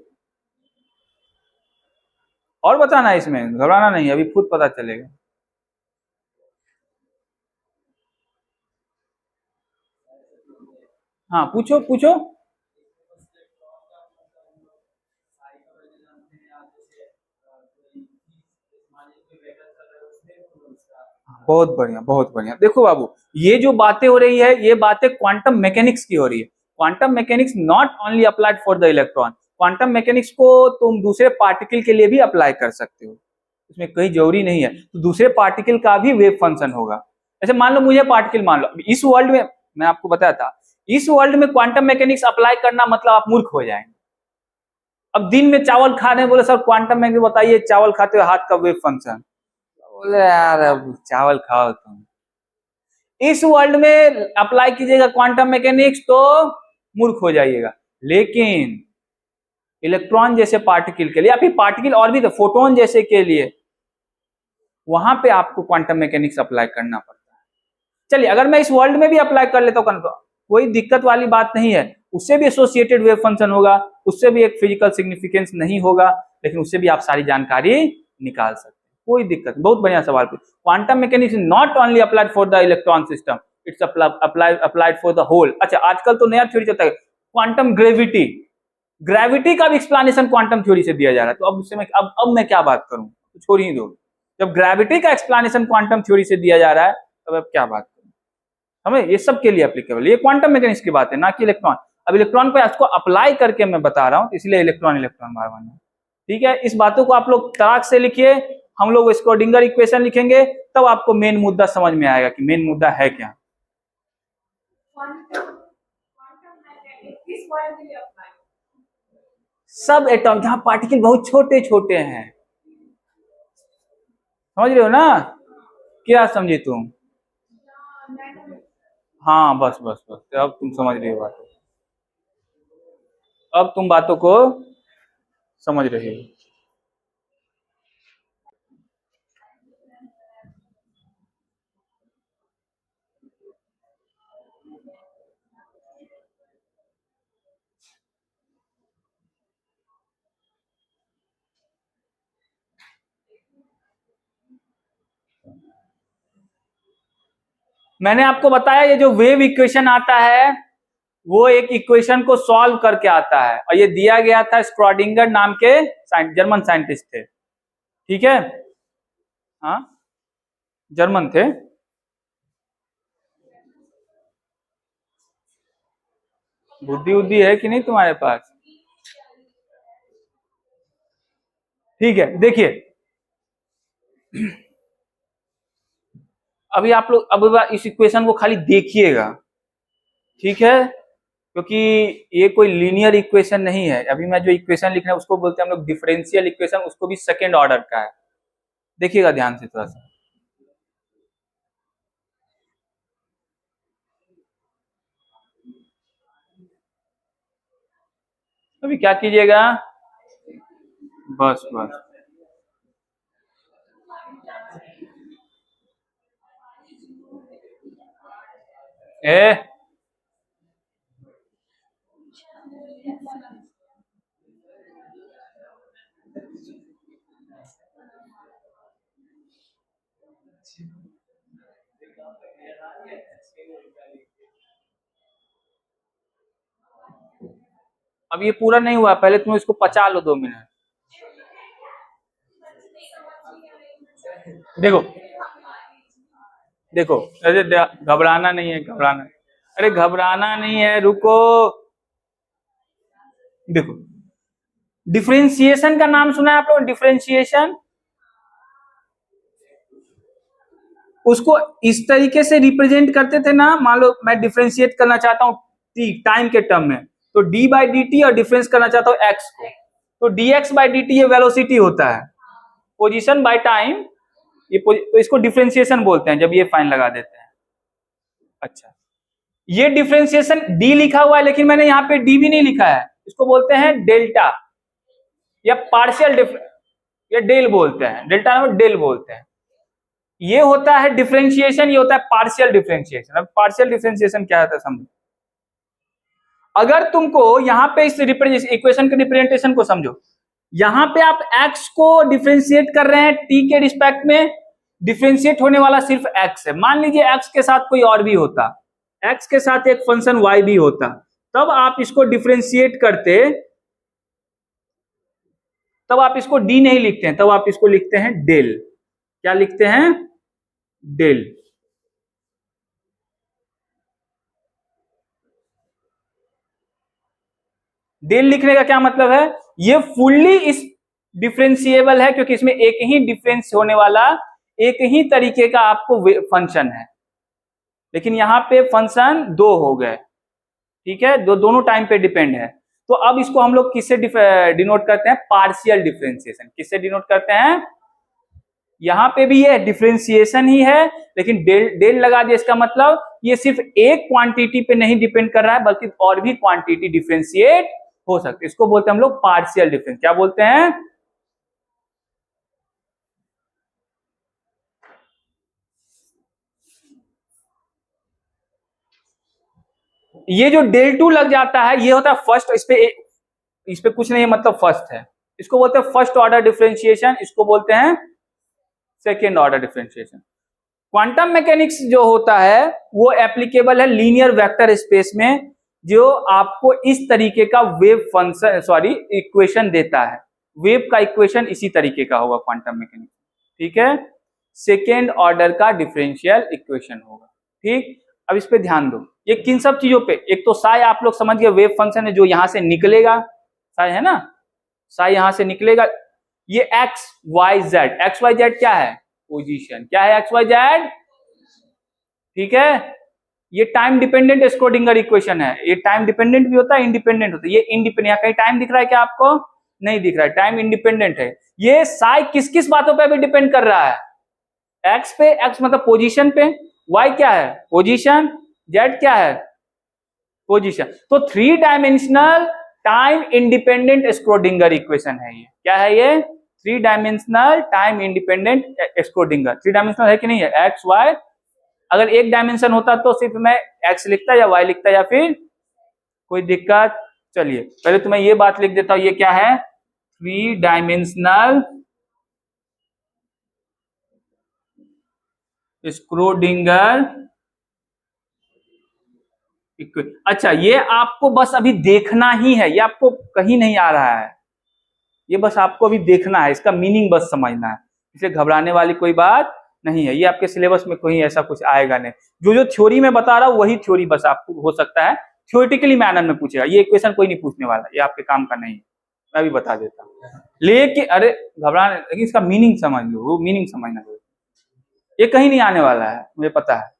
और बताना है, इसमें घबराना नहीं, अभी खुद पता चलेगा। हाँ पूछो पूछो। बहुत बढ़िया बहुत बढ़िया। देखो बाबू, ये जो बातें हो रही है ये बातें क्वांटम मैकेनिक्स की हो रही है। Quantum mechanics not only applied for the electron, quantum mechanics को तुम दूसरे पार्टिकल के लिए भी अप्लाई कर सकते हो, इसमें कोई जरूरी नहीं है। तो दूसरे पार्टिकल का भी वेव फंक्शन होगा। जैसे मान लो मुझे पार्टिकल मान लो, इस वर्ल्ड में मैं आपको बताया था, इस वर्ल्ड में क्वांटम मैकेनिक्स अप्लाई करना मतलब आप मूर्ख हो जाएंगे। अब दिन में चावल खाने बोले सर क्वांटम मैकेनिक्स बताइए, चावल खाते हुए हाथ का वेव फंक्शन, बोले यार अब चावल खाओ तुम। इस वर्ल्ड में अप्लाई कीजिएगा क्वांटम मैकेनिक्स तो मूर्ख हो जाइएगा। लेकिन इलेक्ट्रॉन जैसे पार्टिकल के लिए, या फिर पार्टिकल और भी तो फोटोन जैसे के लिए, वहां पे आपको क्वांटम मैकेनिक्स अप्लाई करना पड़ता है। चलिए अगर मैं इस वर्ल्ड में भी अप्लाई कर लेता हूँ, कोई दिक्कत वाली बात नहीं है, उससे भी एसोसिएटेड वेव फंक्शन होगा, उससे भी एक फिजिकल सिग्निफिकेंस नहीं होगा, लेकिन उससे भी आप सारी जानकारी निकाल सकते हैं, कोई दिक्कत। बहुत बढ़िया सवाल पूछा। Quantum mechanics not only applied for the electron system, it's applied for the whole. अच्छा आजकल तो नया थ्योरी चलता है क्वांटम ग्रेविटी, ग्रेविटी का भी एक्सप्लेनेशन क्वांटम थ्योरी से दिया जा रहा है। तो अब उससे अब मैं क्या बात करूं, तो छोड़ ही दो। जब ग्रेविटी का एक्सप्लेनेशन क्वांटम थ्योरी से दिया जा रहा है तब अब क्या बात करूं। हमें ये सब के लिए एप्लीकेबल, ये क्वांटम मैकेनिक्स की बात है, ना कि इलेक्ट्रॉन। अब इलेक्ट्रॉन पे इसको अप्लाई करके मैं बता रहा हूं, इसलिए इलेक्ट्रॉन इलेक्ट्रॉन बार बार। ठीक है, इस बातों को आप लोग तराक से लिखिए। हम लोग स्क्रोडिंगर इक्वेशन लिखेंगे तब आपको मेन मुद्दा समझ में आएगा कि मेन मुद्दा है क्या। सब एटम जहां पार्टिकल बहुत छोटे छोटे हैं, समझ रहे हो ना? क्या समझे तुम? हाँ बस बस बस, अब तुम समझ रहे हो बात, अब तुम बातों को समझ रहे हो। मैंने आपको बताया ये जो वेव इक्वेशन आता है वो एक इक्वेशन को सॉल्व करके आता है, और ये दिया गया था स्क्रोडिंगर नाम के जर्मन साइंटिस्ट थे। ठीक है, हाँ जर्मन थे। बुद्धि उद्धि है कि नहीं तुम्हारे पास? ठीक है देखिए, अभी आप लोग अब इस इक्वेशन को खाली देखिएगा, ठीक है, क्योंकि ये कोई लीनियर इक्वेशन नहीं है। अभी मैं जो इक्वेशन लिख रहा हूं उसको बोलते हैं हम लोग डिफरेंशियल इक्वेशन, उसको भी सेकेंड ऑर्डर का है। देखिएगा ध्यान से थोड़ा सा। अभी क्या कीजिएगा, बस बस, ए अब ये पूरा नहीं हुआ, पहले तुम इसको पचा लो 2 मिनट। देखो देखो, अरे घबराना नहीं है, घबराना, अरे घबराना नहीं है, रुको। देखो, डिफरेंशिएशन का नाम सुना है आप लोग? डिफरेंशिएशन, उसको इस तरीके से रिप्रेजेंट करते थे ना। मान लो मैं डिफरेंशिएट करना चाहता हूँ टी टाइम के टर्म में, तो डी बाई डी टी, और डिफरेंस करना चाहता हूँ एक्स को, तो D x by D T ये वेलोसिटी होता है, पोजीशन बाय टाइम, ये तो इसको डिफरेंशिएशन बोलते हैं जब ये फाइन लगा देते हैं। अच्छा, ये डिफरेंशिएशन डी लिखा हुआ है, लेकिन मैंने यहाँ पे डी भी नहीं लिखा है, इसको बोलते हैं डेल्टा या पार्शियल या डेल बोलते हैं, डेल्टा में डेल बोलते हैं। ये होता है डिफरेंशिएशन, ये होता है पार्शियल डिफरेंशिएशन। अब पार्शियल डिफरेंशिएशन क्या होता है समझो। अगर तुमको यहाँ पे इस इक्वेशन के रिप्रेजेंटेशन को समझो, यहां पे आप x को डिफरेंशिएट कर रहे हैं t के रिस्पेक्ट में, डिफरेंशिएट होने वाला सिर्फ x है। मान लीजिए x के साथ कोई और भी होता, x के साथ एक फंक्शन y भी होता, तब आप इसको डिफरेंशिएट करते, तब आप इसको d नहीं लिखते हैं, तब आप इसको लिखते हैं डेल। क्या लिखते हैं? डेल। डेल लिखने का क्या मतलब है? ये फुल्ली इस डिफरेंशिएबल है, क्योंकि इसमें एक ही डिफरेंस होने वाला एक ही तरीके का आपको फंक्शन है, लेकिन यहां पे फंक्शन 2 हो गए, ठीक है, दोनों टाइम पे डिपेंड है। तो अब इसको हम लोग किससे डिनोट करते हैं? Partial differentiation. किससे डिनोट करते हैं? यहां पे भी ये डिफरेंशिएशन ही है, लेकिन डेल लगा दिया, इसका मतलब ये सिर्फ एक क्वांटिटी पे नहीं डिपेंड कर रहा है, बल्कि और भी क्वांटिटी डिफरेंशिएट हो सकते, इसको बोलते हैं हम लोग पार्शियल डिफरेंस। क्या बोलते हैं? ये जो डेल टू लग जाता है, ये होता है फर्स्ट, इस पे कुछ नहीं है, मतलब फर्स्ट है, इसको बोलते हैं फर्स्ट ऑर्डर डिफरेंशिएशन, इसको बोलते हैं second order differentiation. Quantum mechanics जो होता है वो एप्लीकेबल है लीनियर वेक्टर स्पेस में, जो आपको इस तरीके का वेव फंक्शन, सॉरी, इक्वेशन देता है। वेव का इक्वेशन इसी तरीके का होगा क्वांटम मैकेनिक्स, ठीक है, सेकेंड ऑर्डर का डिफरेंशियल इक्वेशन होगा। ठीक, अब इस पे ध्यान दो, ये किन सब चीजों पे, एक तो साई आप लोग समझ गए, वेव फंक्शन है जो यहां से निकलेगा, साई है ना, साई यहां से निकलेगा। ये X Y Z, X Y Z क्या है? पोजीशन। क्या है एक्स वाई जेड? ठीक है, ये टाइम डिपेंडेंट स्क्रोडिंगर इक्वेशन है। ये टाइम डिपेंडेंट भी होता है, इंडिपेंडेंट होता है। ये इंडिपेंडेंट, यहाँ कहीं टाइम दिख रहा है क्या आपको? नहीं दिख रहा है, टाइम इंडिपेंडेंट है। ये साई किस किस बातों पे भी डिपेंड कर रहा है? एक्स पे, एक्स मतलब पोजीशन पे, वाई क्या है? पोजीशन, जेड क्या है? पोजीशन। तो 3 dimensional time independent Schrodinger equation है ये। क्या है ये? 3 dimensional time independent Schrodinger. 3 dimensional है कि नहीं है? X Y. अगर एक डायमेंशन होता तो सिर्फ मैं एक्स लिखता या वाई लिखता, या फिर कोई दिक्कत? चलिए पहले तो मैं ये बात लिख देता हूं, ये क्या है? 3 डायमेंशनल स्क्रोडिंगर। अच्छा, ये आपको बस अभी देखना ही है, ये आपको कहीं नहीं आ रहा है, ये बस आपको अभी देखना है, इसका मीनिंग बस समझना है, इसलिए घबराने वाली कोई बात नहीं है। ये आपके सिलेबस में कोई ऐसा कुछ आएगा नहीं, जो थ्योरी में बता रहा हूं वही थ्योरी बस आपको हो सकता है थ्योरेटिकली मैनर में पूछेगा, ये इक्वेशन कोई नहीं पूछने वाला, ये आपके काम का नहीं है, मैं भी बता देता हूँ। लेकिन अरे घबराने, लेकिन इसका मीनिंग समझ लो, वो मीनिंग समझना जरूरी, ये कहीं नहीं आने वाला है, मुझे पता है।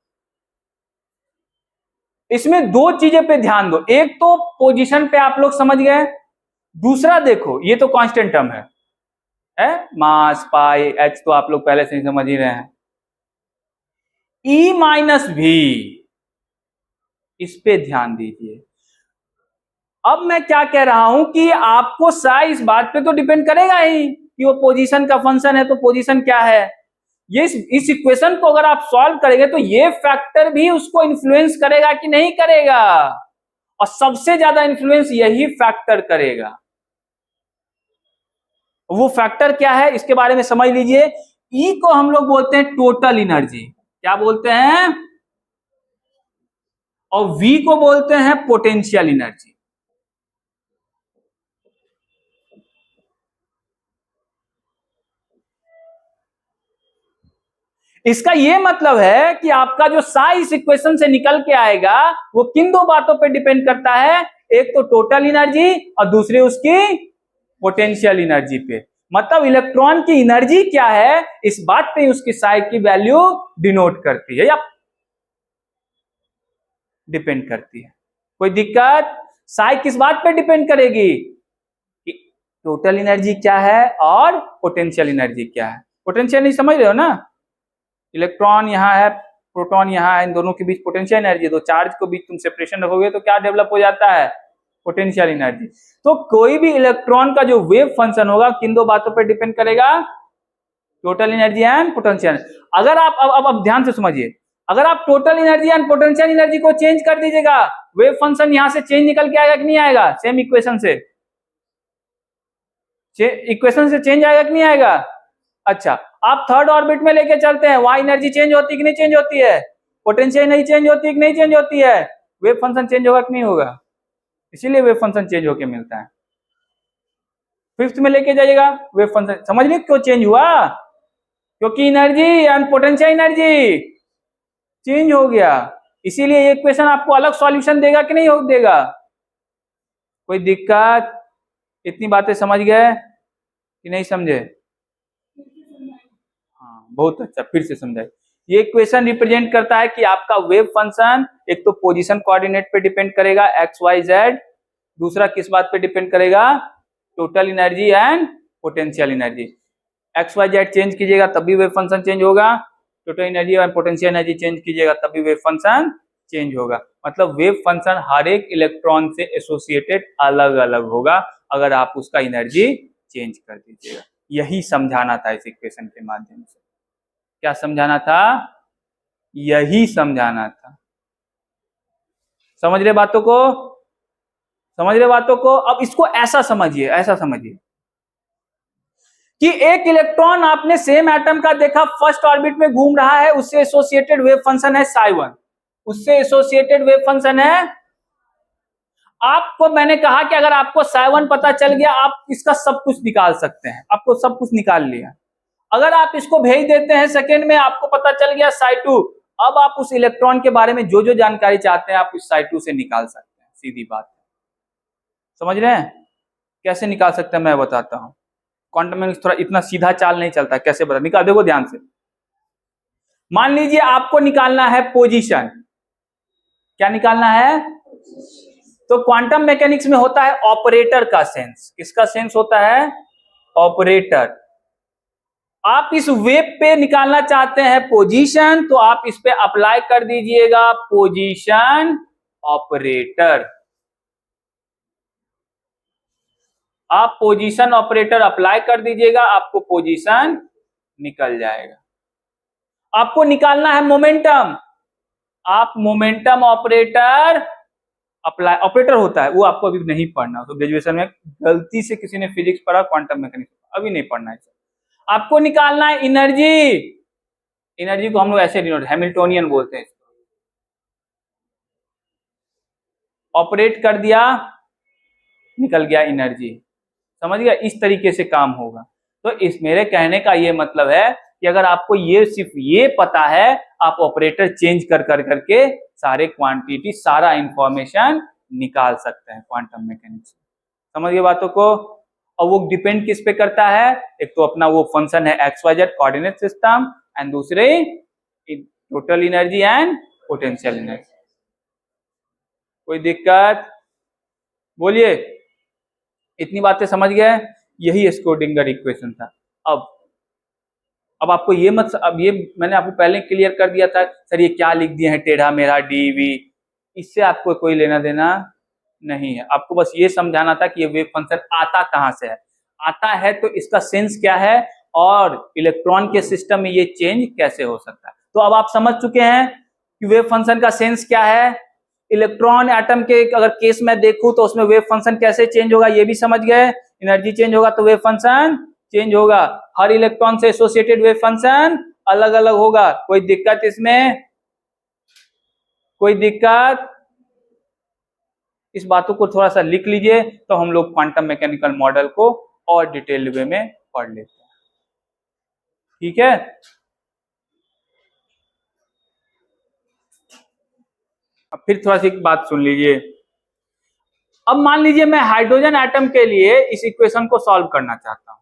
इसमें 2 चीजें पे ध्यान दो, एक तो पोजीशन पे आप लोग समझ गए, दूसरा देखो ये तो कांस्टेंट टर्म है, मास पाई एच तो आप लोग पहले से ही समझ ही रहे हैं। ई माइनस भी, इस पे ध्यान दीजिए। अब मैं क्या कह रहा हूं कि आपको साई इस बात पे तो डिपेंड करेगा ही कि वो पोजीशन का फंक्शन है, तो पोजीशन क्या है, ये इस इक्वेशन को अगर आप सॉल्व करेंगे तो ये फैक्टर भी उसको इन्फ्लुएंस करेगा कि नहीं करेगा, और सबसे ज्यादा इन्फ्लुएंस यही फैक्टर करेगा। वो फैक्टर क्या है इसके बारे में समझ लीजिए। ई को हम लोग बोलते हैं टोटल एनर्जी, क्या बोलते हैं, और वी को बोलते हैं पोटेंशियल एनर्जी। इसका ये मतलब है कि आपका जो साई इस इक्वेशन से निकल के आएगा वो किन दो बातों पे डिपेंड करता है, एक तो टोटल एनर्जी और दूसरी उसकी पोटेंशियल एनर्जी पे। मतलब इलेक्ट्रॉन की एनर्जी क्या है इस बात पे उसकी साई की वैल्यू डिनोट करती है या डिपेंड करती है। कोई दिक्कत? साई किस बात पे डिपेंड करेगी कि टोटल एनर्जी क्या है और पोटेंशियल एनर्जी क्या है। पोटेंशियल नहीं समझ रहे हो ना, इलेक्ट्रॉन यहाँ है, प्रोटॉन यहाँ है, इन दोनों के बीच पोटेंशियल एनर्जी, तो चार्ज को बीच तुम सेपरेशन रखोगे तो क्या डेवलप हो जाता है, पोटेंशियल एनर्जी। तो कोई भी इलेक्ट्रॉन का जो वेव फंक्शन होगा किन दो बातों पर डिपेंड करेगा, टोटल एनर्जी एंड पोटेंशियल। अगर आप अब ध्यान से समझिए, अगर आप total energy and potential energy को चेंज कर दीजिएगा, वेव फंक्शन यहां से चेंज निकल के आएगा कि नहीं आएगा, सेम इक्वेशन से चेंज आएगा कि नहीं आएगा। अच्छा, आप थर्ड ऑर्बिट में लेके चलते हैं, वहां एनर्जी चेंज होती है कि नहीं चेंज होती है, पोटेंशियल नहीं चेंज होती है कि नहीं चेंज होती है, वेव फंक्शन चेंज होगा कि नहीं होगा, इसीलिए वेव फंक्शन चेंज होके मिलता है। फिफ्थ में लेके जाइएगा, वेव फंक्शन समझ लीजिए क्यों चेंज हुआ, क्योंकि energy and potential energy change हो गया, इसीलिए ये इक्वेशन आपको अलग सॉल्यूशन देगा कि नहीं देगा। कोई दिक्कत? इतनी बातें समझ गए कि नहीं समझे? हाँ बहुत अच्छा, फिर से समझाइए। ये इक्वेशन रिप्रेजेंट करता है कि आपका वेव फंक्शन एक तो पोजीशन कोऑर्डिनेट पे डिपेंड करेगा एक्स वाई जेड, दूसरा किस बात पे डिपेंड करेगा, total energy and potential energy. X Y Z change कीजिएगा तभी वेव फंक्शन चेंज होगा, टोटल एनर्जी और पोटेंशियल एनर्जी चेंज कीजिएगा तभी वेव फंक्शन चेंज होगा। मतलब वेव फंक्शन हर एक इलेक्ट्रॉन से एसोसिएटेड अलग अलग होगा अगर आप उसका एनर्जी चेंज कर दीजिएगा। यही समझाना था इस इक्वेशन के माध्यम से। क्या समझाना था? यही समझाना था। समझ रहे बातों को? समझ रहे बातों को? अब इसको ऐसा समझिए, ऐसा समझिए कि एक इलेक्ट्रॉन आपने सेम एटम का देखा, फर्स्ट ऑर्बिट में घूम रहा है, उससे एसोसिएटेड वेव फंक्शन है साई1, उससे एसोसिएटेड वेव फंक्शन है। आपको मैंने कहा कि अगर आपको साई1 पता चल गया आप इसका सब कुछ निकाल सकते हैं, आपको सब कुछ निकाल लिया। अगर आप इसको भेज देते हैं सेकेंड में, आपको पता चल गया साई2, अब आप उस इलेक्ट्रॉन के बारे में जो जो जानकारी चाहते हैं आप उस साई2 से निकाल सकते हैं, सीधी बात है। समझ रहे हैं? कैसे निकाल सकते हैं मैं बताता हूं। क्वांटम मैकेनिक्स थोड़ा इतना सीधा चाल नहीं चलता, कैसे बता निकाल, देखो ध्यान से। मान लीजिए आपको निकालना है पोजीशन, क्या निकालना है, तो क्वांटम मैकेनिक्स में होता है ऑपरेटर का सेंस। किसका सेंस होता है? ऑपरेटर। आप इस वेब पे निकालना चाहते हैं पोजीशन, तो आप इस पे अप्लाई कर दीजिएगा पोजीशन ऑपरेटर। आप पोजीशन ऑपरेटर अप्लाई कर दीजिएगा, आपको पोजीशन निकल जाएगा। आपको निकालना है मोमेंटम, आप मोमेंटम ऑपरेटर अप्लाई, ऑपरेटर होता है वो आपको अभी नहीं पढ़ना, तो ग्रेजुएशन में गलती से किसी ने फिजिक्स पढ़ा, क्वांटम मैकेनिक्स अभी नहीं पढ़ना है। आपको निकालना है एनर्जी, एनर्जी को हम लोग ऐसे डिनोट हैमिल्टोनियन बोलते हैं। ऑपरेट कर दिया, निकल गया एनर्जी। समझ गया? इस तरीके से काम होगा। तो इस मेरे कहने का ये मतलब है कि अगर आपको ये सिर्फ ये पता है, आप ऑपरेटर चेंज कर करके सारे क्वांटिटी, सारा इंफॉर्मेशन निकाल सकते हैं क्वांटम मैकेनिक्स। समझ गए बातों को? और वो डिपेंड किस पे करता है, एक तो अपना वो फंक्शन है X Y Z coordinate system, and दूसरे total energy and potential energy. कोई दिक्कत? बोलिए। इतनी बातें समझ गए? यही स्क्रोडिंगर इक्वेशन था। अब आपको ये मत, अब ये मैंने आपको पहले क्लियर कर दिया था सर ये क्या लिख दिए हैं टेढ़ा मेढ़ा डीवी, इससे आपको कोई लेना देना नहीं है। आपको बस ये समझाना था कि ये वेव फंक्शन आता कहां से है, आता है तो इसका सेंस क्या है और इलेक्ट्रॉन के सिस्टम में ये चेंज कैसे हो सकता है। तो अब आप समझ चुके हैं कि वेव फंक्शन का सेंस क्या है। इलेक्ट्रॉन एटम के अगर केस में देखूं तो उसमें वेव फंक्शन कैसे चेंज होगा ये भी समझ गए। एनर्जी चेंज होगा तो वेव फंक्शन चेंज होगा। हर इलेक्ट्रॉन से एसोसिएटेड वेव फंक्शन अलग अलग होगा। कोई दिक्कत इसमें? कोई दिक्कत? इस बातों को थोड़ा सा लिख लीजिए तो हम लोग क्वांटम मैकेनिकल मॉडल को और डिटेल वे में पढ़ लेते हैं। ठीक है? फिर थोड़ा सी बात सुन लीजिए। अब मान लीजिए मैं हाइड्रोजन एटम के लिए इस इक्वेशन को सॉल्व करना चाहता हूं,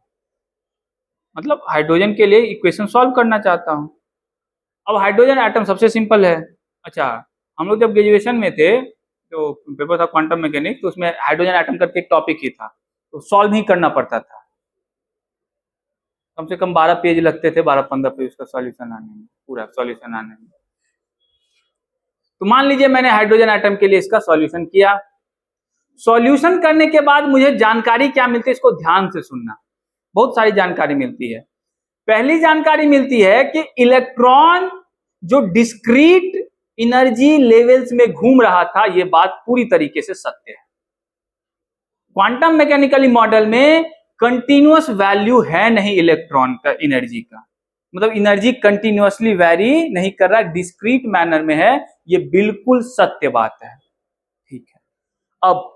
मतलब हाइड्रोजन के लिए इक्वेशन सॉल्व करना चाहता हूं। अब हाइड्रोजन एटम सबसे सिंपल है। अच्छा, हम लोग जब ग्रेजुएशन में थे तो पेपर था क्वांटम मैकेनिक्स, तो उसमें हाइड्रोजन एटम करके एक टॉपिक ही था, तो सॉल्व ही करना पड़ता था। कम से कम 12 पेज लगते थे, 12-15 पेज का सॉल्यूशन आने में, पूरा सॉल्यूशन आने में। तो मान लीजिए मैंने हाइड्रोजन एटम के लिए इसका सॉल्यूशन किया। सॉल्यूशन करने के बाद मुझे जानकारी क्या मिलती है, इसको ध्यान से सुनना। बहुत सारी जानकारी मिलती है। पहली जानकारी मिलती है कि इलेक्ट्रॉन जो डिस्क्रीट एनर्जी लेवल्स में घूम रहा था, यह बात पूरी तरीके से सत्य है। क्वांटम मैकेनिकली मॉडल में कंटिन्यूअस वैल्यू है नहीं इलेक्ट्रॉन का एनर्जी का, मतलब एनर्जी कंटिन्यूअसली वेरी नहीं कर रहा, डिस्क्रीट मैनर में है। ये बिल्कुल सत्य बात है, ठीक है। अब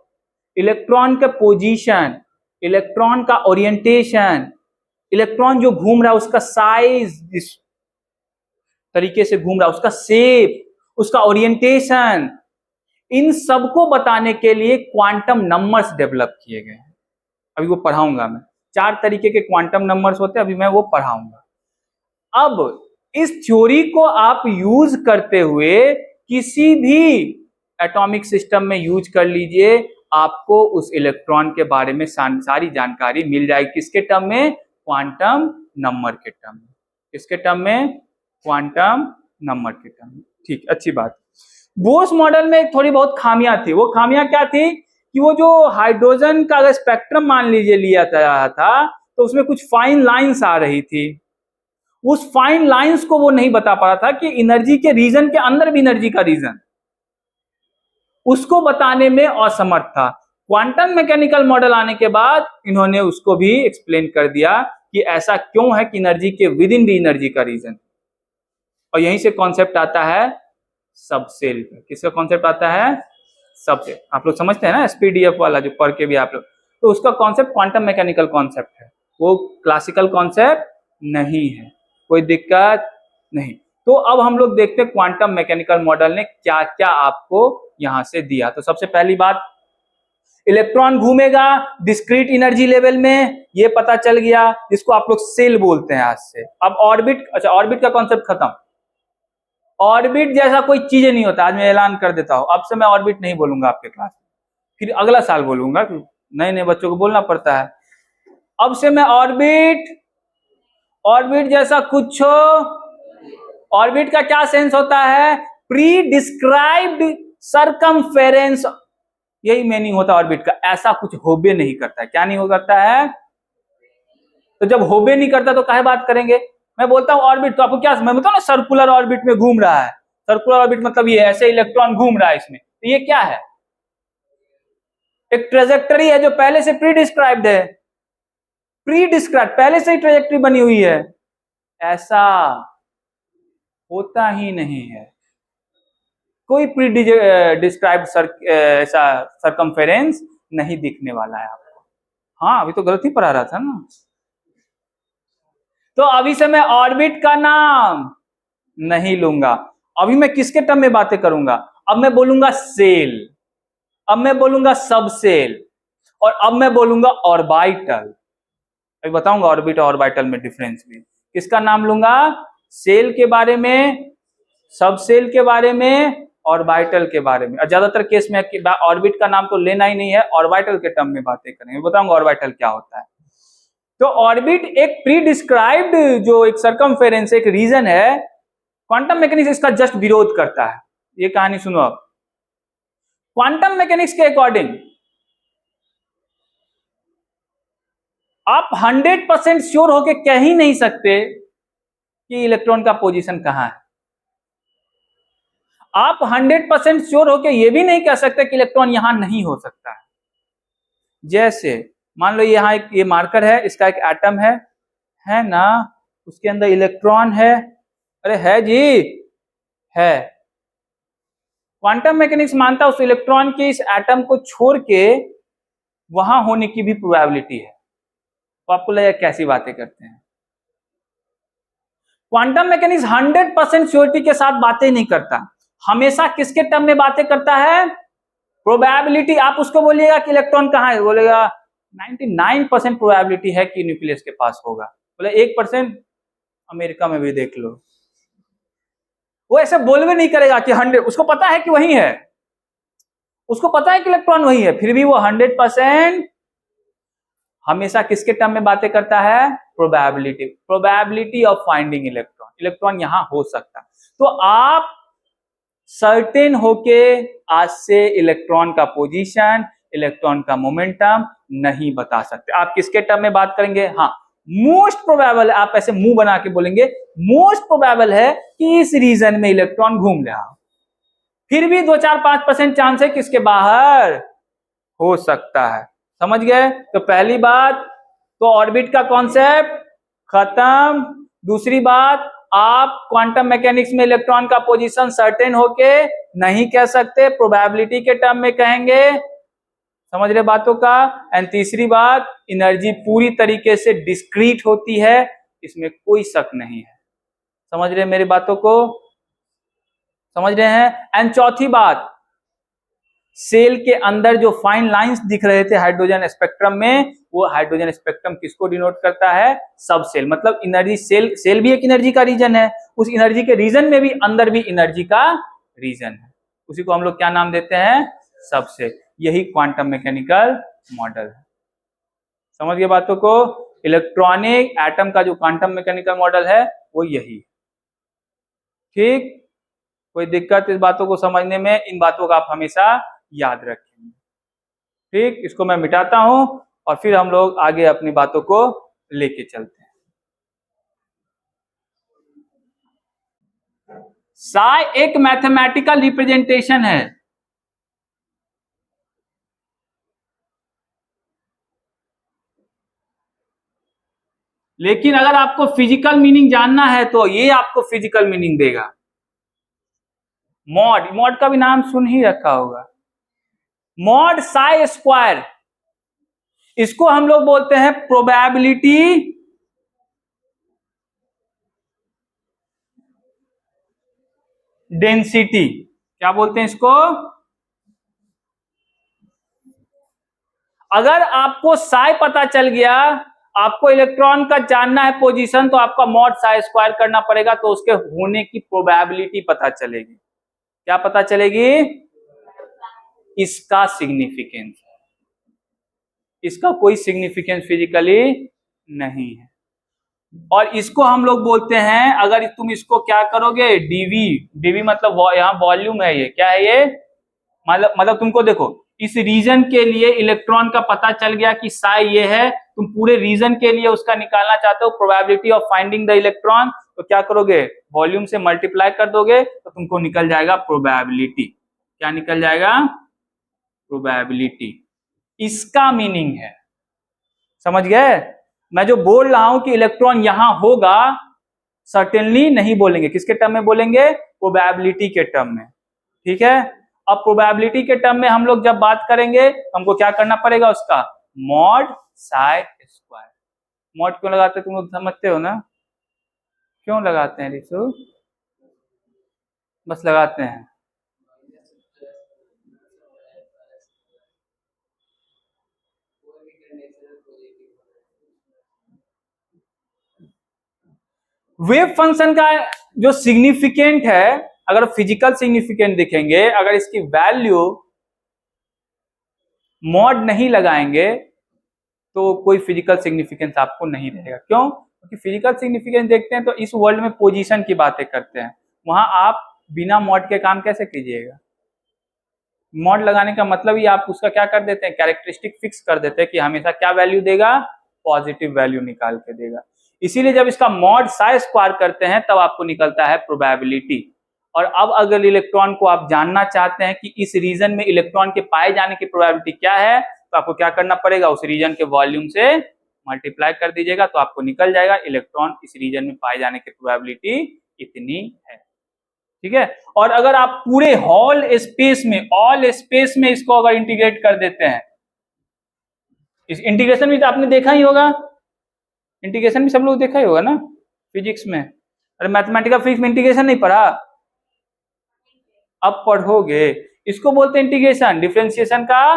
इलेक्ट्रॉन का पोजीशन, इलेक्ट्रॉन का ओरिएंटेशन, इलेक्ट्रॉन जो घूम रहा है उसका साइज, इस तरीके से घूम रहा है, उसका शेप, उसका ओरिएंटेशन, इन सबको बताने के लिए क्वांटम नंबर्स डेवलप किए गए हैं। अभी वो पढ़ाऊंगा मैं। 4 तरीके के क्वांटम नंबर्स होते हैं, अभी मैं वो पढ़ाऊंगा। अब इस थ्योरी को आप यूज करते हुए किसी भी एटॉमिक सिस्टम में यूज कर लीजिए, आपको उस इलेक्ट्रॉन के बारे में सारी जानकारी मिल जाएगी। किसके टर्म में? क्वांटम नंबर के टर्म में। किसके टर्म में? क्वांटम नंबर के टर्म में। ठीक, अच्छी बात। बोस मॉडल में थोड़ी बहुत खामियां थी। वो खामियां क्या थी कि वो जो हाइड्रोजन का अगर स्पेक्ट्रम मान लीजिए लिया जा था, तो उसमें कुछ फाइन लाइंस आ रही थी। उस फाइन लाइंस को वो नहीं बता पा रहा था कि एनर्जी के रीजन के अंदर भी एनर्जी का रीजन, उसको बताने में असमर्थ था। क्वांटम मैकेनिकल मॉडल आने के बाद इन्होंने उसको भी एक्सप्लेन कर दिया कि ऐसा क्यों है कि एनर्जी के विद इन भी एनर्जी का रीजन। और यहीं से कॉन्सेप्ट आता है सबसेल। किसका कॉन्सेप्ट आता है? सबसेल। आप लोग समझते हैं ना, एसपीडीएफ वाला जो पढ़ के भी आप लोग, तो उसका कॉन्सेप्ट क्वांटम मैकेनिकल कॉन्सेप्ट है, वो क्लासिकल कॉन्सेप्ट नहीं है, कोई दिक्कत नहीं। तो अब हम लोग देखते हैं क्वांटम मैकेनिकल मॉडल ने क्या क्या आपको यहां से दिया। तो सबसे पहली बात, इलेक्ट्रॉन घूमेगा डिस्क्रीट एनर्जी लेवल में, ये पता चल गया, जिसको आप लोग सेल बोलते हैं आज से। अब ऑर्बिट, अच्छा ऑर्बिट का कॉन्सेप्ट खत्म। ऑर्बिट जैसा कोई चीज नहीं होता, आज मैं ऐलान कर देता हूं, अब से मैं ऑर्बिट नहीं बोलूंगा आपके क्लास में, फिर अगला साल बोलूंगा, नए नए बच्चों को बोलना पड़ता है। अब से मैं ऑर्बिट जैसा कुछ हो। ऑर्बिट का क्या सेंस होता है? प्री डिस्क्राइब्ड सरकमफेरेंस, यही मीनिंग होता है ऑर्बिट का। ऐसा कुछ होबे नहीं करता है। क्या नहीं हो करता है? तो जब होबे नहीं करता तो काहे बात करेंगे। मैं बोलता हूं ऑर्बिट, तो आपको क्या, मैं बताऊं ना सर्कुलर ऑर्बिट में घूम रहा है। सर्कुलर ऑर्बिट मतलब ये ऐसे इलेक्ट्रॉन घूम रहा है इसमें, तो ये क्या है? एक ट्रेजेक्टरी है जो पहले से प्री डिस्क्राइब्ड है। प्री डिस्क्राइब, पहले से ही ट्रेजेक्टरी बनी हुई है। ऐसा होता ही नहीं है। कोई प्री डिस्क्राइब्ड ऐसा सरकमफेरेंस नहीं दिखने वाला है आपको। हाँ, अभी तो गलत ही पढ़ा रहा था ना। तो अभी से मैं ऑर्बिट का नाम नहीं लूंगा। अभी मैं किसके टर्म में बातें करूंगा? अब मैं बोलूंगा सेल, अब मैं बोलूंगा सबसेल, और अब मैं बोलूंगा ऑर्बिटल। अभी बताऊंगा ऑर्बिट और ऑर्बिटल में डिफरेंस भी। किसका नाम लूंगा? सेल के बारे में, सबसेल के बारे में, ऑर्बिटल के बारे में। और ज्यादातर केस में ऑर्बिट का नाम तो लेना ही नहीं है, ऑर्बिटल के टर्म में बातें करेंगे। बताऊंगा ऑर्बिटल क्या होता है। तो ऑर्बिट एक प्री डिस्क्राइब्ड जो एक सरकमफेरेंस, एक रीजन है। क्वांटम मैकेनिक्स इसका जस्ट विरोध करता है। ये कहानी सुनो अब। क्वांटम मैकेनिक्स के अकॉर्डिंग आप 100% श्योर होके कह ही नहीं सकते कि इलेक्ट्रॉन का पोजीशन कहां है। आप 100% श्योर होके ये भी नहीं कह सकते कि इलेक्ट्रॉन यहां नहीं हो सकता है। जैसे मान लो यहां एक ये मार्कर है, इसका एक एटम है ना, उसके अंदर इलेक्ट्रॉन है। अरे है जी, है। क्वांटम मैकेनिक्स मानता है उस इलेक्ट्रॉन के इस एटम को छोड़ के वहां होने की भी प्रोबेबिलिटी है। तो आपको लगेगा कैसी बातें करते हैं। क्वांटम मैकेनिक्स 100% श्योरिटी के साथ बातें नहीं करता। हमेशा किसके टर्म में बातें करता है? प्रोबेबिलिटी। आप उसको बोलिएगा कि इलेक्ट्रॉन कहाँ है, बोलेगा 99% प्रोबेबिलिटी है कि न्यूक्लियस के पास होगा। बोले 1%, अमेरिका में भी देख लो। वो ऐसे बोल भी नहीं करेगा कि 100, उसको पता है कि वही है, उसको पता है कि इलेक्ट्रॉन वही है, फिर भी वो 100% हमेशा किसके टर्म में बातें करता है? Probability. Probability of finding electron, electron यहां हो सकता है। तो आप सर्टेन होके आज से इलेक्ट्रॉन का पोजीशन, इलेक्ट्रॉन का मोमेंटम नहीं बता सकते। आप किसके टर्म में बात करेंगे? हाँ, मोस्ट प्रोबेबल, आप ऐसे मुंह बना के बोलेंगे मोस्ट प्रोबेबल है कि इस रीजन में इलेक्ट्रॉन घूम रहा हो, फिर भी 2-4-5% चांस है किसके बाहर हो सकता है। समझ गए? तो पहली बात तो ऑर्बिट का कॉन्सेप्ट खत्म। दूसरी बात, आप क्वांटम मैकेनिक्स में इलेक्ट्रॉन का पोजीशन सर्टेन होके नहीं कह सकते, प्रोबेबिलिटी के टर्म में कहेंगे। समझ रहे बातों का? एंड तीसरी बात, एनर्जी पूरी तरीके से डिस्क्रीट होती है, इसमें कोई शक नहीं है। समझ रहे मेरी बातों को? समझ रहे हैं? एंड चौथी बात, सेल के अंदर जो फाइन लाइंस दिख रहे थे हाइड्रोजन स्पेक्ट्रम में, वो हाइड्रोजन स्पेक्ट्रम किसको डिनोट करता है? सब सेल। मतलब एनर्जी, सेल भी एक एनर्जी का रीजन है, उस एनर्जी के रीजन में भी अंदर भी एनर्जी का रीजन है, उसी को हम लोग क्या नाम देते हैं? सब सेल। यही क्वांटम मैकेनिकल मॉडल है। समझ गए बातों को? इलेक्ट्रॉनिक एटम का जो क्वांटम मैकेनिकल मॉडल है वो यही। ठीक, कोई दिक्कत इस बातों को समझने में? इन बातों का आप हमेशा याद रखेंगे। ठीक, इसको मैं मिटाता हूं और फिर हम लोग आगे अपनी बातों को लेके चलते हैं। साई एक मैथमेटिकल रिप्रेजेंटेशन है, लेकिन अगर आपको फिजिकल मीनिंग जानना है तो ये आपको फिजिकल मीनिंग देगा। मॉड, मॉड का भी नाम सुन ही रखा होगा, मॉड साई स्क्वायर। इसको हम लोग बोलते हैं प्रोबेबिलिटी डेंसिटी। क्या बोलते हैं इसको? अगर आपको साई पता चल गया, आपको इलेक्ट्रॉन का जानना है पोजीशन, तो आपका मॉड साई स्क्वायर करना पड़ेगा, तो उसके होने की प्रोबेबिलिटी पता चलेगी। क्या पता चलेगी? इसका सिग्निफिकेंस। इसका कोई सिग्निफिकेंस फिजिकली नहीं है, और इसको हम लोग बोलते हैं, अगर तुम इसको क्या करोगे, डीवी। डीवी मतलब यहाँ वॉल्यूम है, ये क्या है ये? मतलब तुमको देखो, इस रीजन के लिए इलेक्ट्रॉन का पता चल गया कि साई ये है, तुम पूरे रीजन के लिए उसका निकालना चाहते हो probability of finding the electron, तो क्या करोगे? वॉल्यूम से मल्टीप्लाई कर दोगे तो तुमको निकल जाएगा प्रोबेबिलिटी। क्या निकल जाएगा? प्रोबेबिलिटी। इसका मीनिंग है। समझ गए? मैं जो बोल रहा हूं कि इलेक्ट्रॉन यहां होगा, सर्टेनली नहीं बोलेंगे, किसके टर्म में बोलेंगे? प्रोबेबिलिटी के टर्म में। ठीक है? अब प्रोबेबिलिटी के टर्म में हम लोग जब बात करेंगे, हमको क्या करना पड़ेगा? उसका मॉड साई स्क्वायर। मॉड क्यों लगाते हैं तुम लोग समझते हो ना? क्यों लगाते हैं रिशु? बस लगाते हैं। वेव फंक्शन का जो सिग्निफिकेंट है, अगर फिजिकल सिग्निफिकेंट देखेंगे, अगर इसकी वैल्यू मॉड नहीं लगाएंगे तो कोई फिजिकल सिग्निफिकेंस आपको नहीं रहेगा। क्यों? क्योंकि फिजिकल सिग्निफिकेंस देखते हैं तो इस वर्ल्ड में पोजीशन की बातें करते हैं, वहां आप बिना मॉड के काम कैसे कीजिएगा? मॉड लगाने का मतलब ही आप उसका क्या कर देते हैं? कैरेक्टरिस्टिक फिक्स कर देते हैं कि हमेशा क्या वैल्यू देगा? पॉजिटिव वैल्यू निकाल के देगा। इसीलिए जब इसका मॉड साई स्क्वायर करते हैं तब आपको निकलता है प्रोबेबिलिटी। और अब अगर इलेक्ट्रॉन को आप जानना चाहते हैं कि इस रीजन में इलेक्ट्रॉन के पाए जाने की प्रोबेबिलिटी क्या है, तो आपको क्या करना पड़ेगा? उस रीजन के वॉल्यूम से मल्टीप्लाई कर दीजिएगा, तो आपको निकल जाएगा इलेक्ट्रॉन इस रीजन में पाए जाने की प्रोबेबिलिटी इतनी है। ठीक है? और अगर आप पूरे ऑल स्पेस में इसको अगर इंटीग्रेट कर देते हैं, इस इंटीग्रेशन भी तो आपने देखा ही होगा, इंटीग्रेशन भी सब लोग देखा ही होगा ना फिजिक्स में। अरे मैथमेटिकल फिजिक्स में इंटीग्रेशन नहीं पढ़ा? अब पढ़ोगे, इसको बोलते हैं इंटीग्रेशन, डिफरेंशिएशन का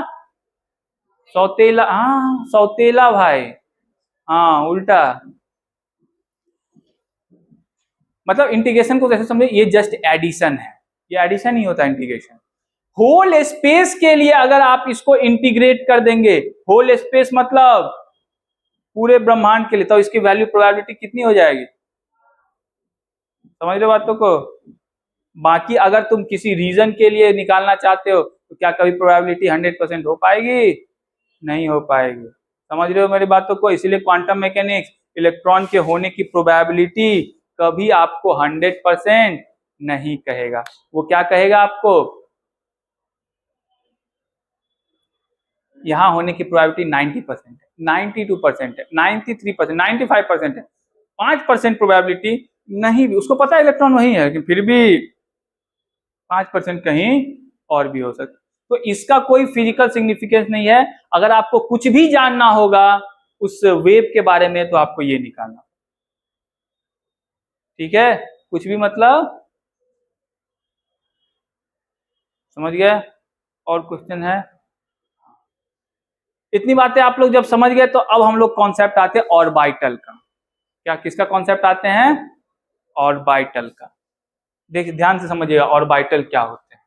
सौतेला। हाँ सौतेला भाई, हाँ उल्टा। मतलब इंटीग्रेशन को कैसे समझे, ये जस्ट एडिशन है, ये एडिशन ही होता है इंटीग्रेशन। होल स्पेस के लिए अगर आप इसको इंटीग्रेट कर देंगे, होल स्पेस मतलब पूरे ब्रह्मांड के लिए, तो इसकी वैल्यू प्रोबेबिलिटी कितनी हो जाएगी, समझ रहे हो बातों को। बाकी अगर तुम किसी रीजन के लिए निकालना चाहते हो तो क्या कभी प्रोबेबिलिटी 100% हो पाएगी, नहीं हो पाएगी। समझ रहे हो मेरी बातों को। इसीलिए क्वांटम मैकेनिक्स इलेक्ट्रॉन के होने की प्रोबेबिलिटी कभी आपको 100% नहीं कहेगा, वो क्या कहेगा आपको, यहाँ होने की प्रोबेबिलिटी 90% है, 92% है, 93%, 95% है, 5% प्रोबेबिलिटी नहीं भी, उसको पता है इलेक्ट्रॉन वही है, लेकिन फिर भी 5% कहीं और भी हो सकता। तो इसका कोई फिजिकल सिग्निफिकेंस नहीं है। अगर आपको कुछ भी जानना होगा उस वेव के बारे में तो आपको ये निकालना, ठीक है, कुछ भी मतलब, समझ गए। और क्वेश्चन है, इतनी बातें आप लोग जब समझ गए तो अब हम लोग कॉन्सेप्ट आते हैं ऑर्बिटल का। क्या किसका कॉन्सेप्ट आते हैं, ऑर्बिटल का। देखिए ध्यान से समझिएगा ऑर्बिटल क्या होते हैं।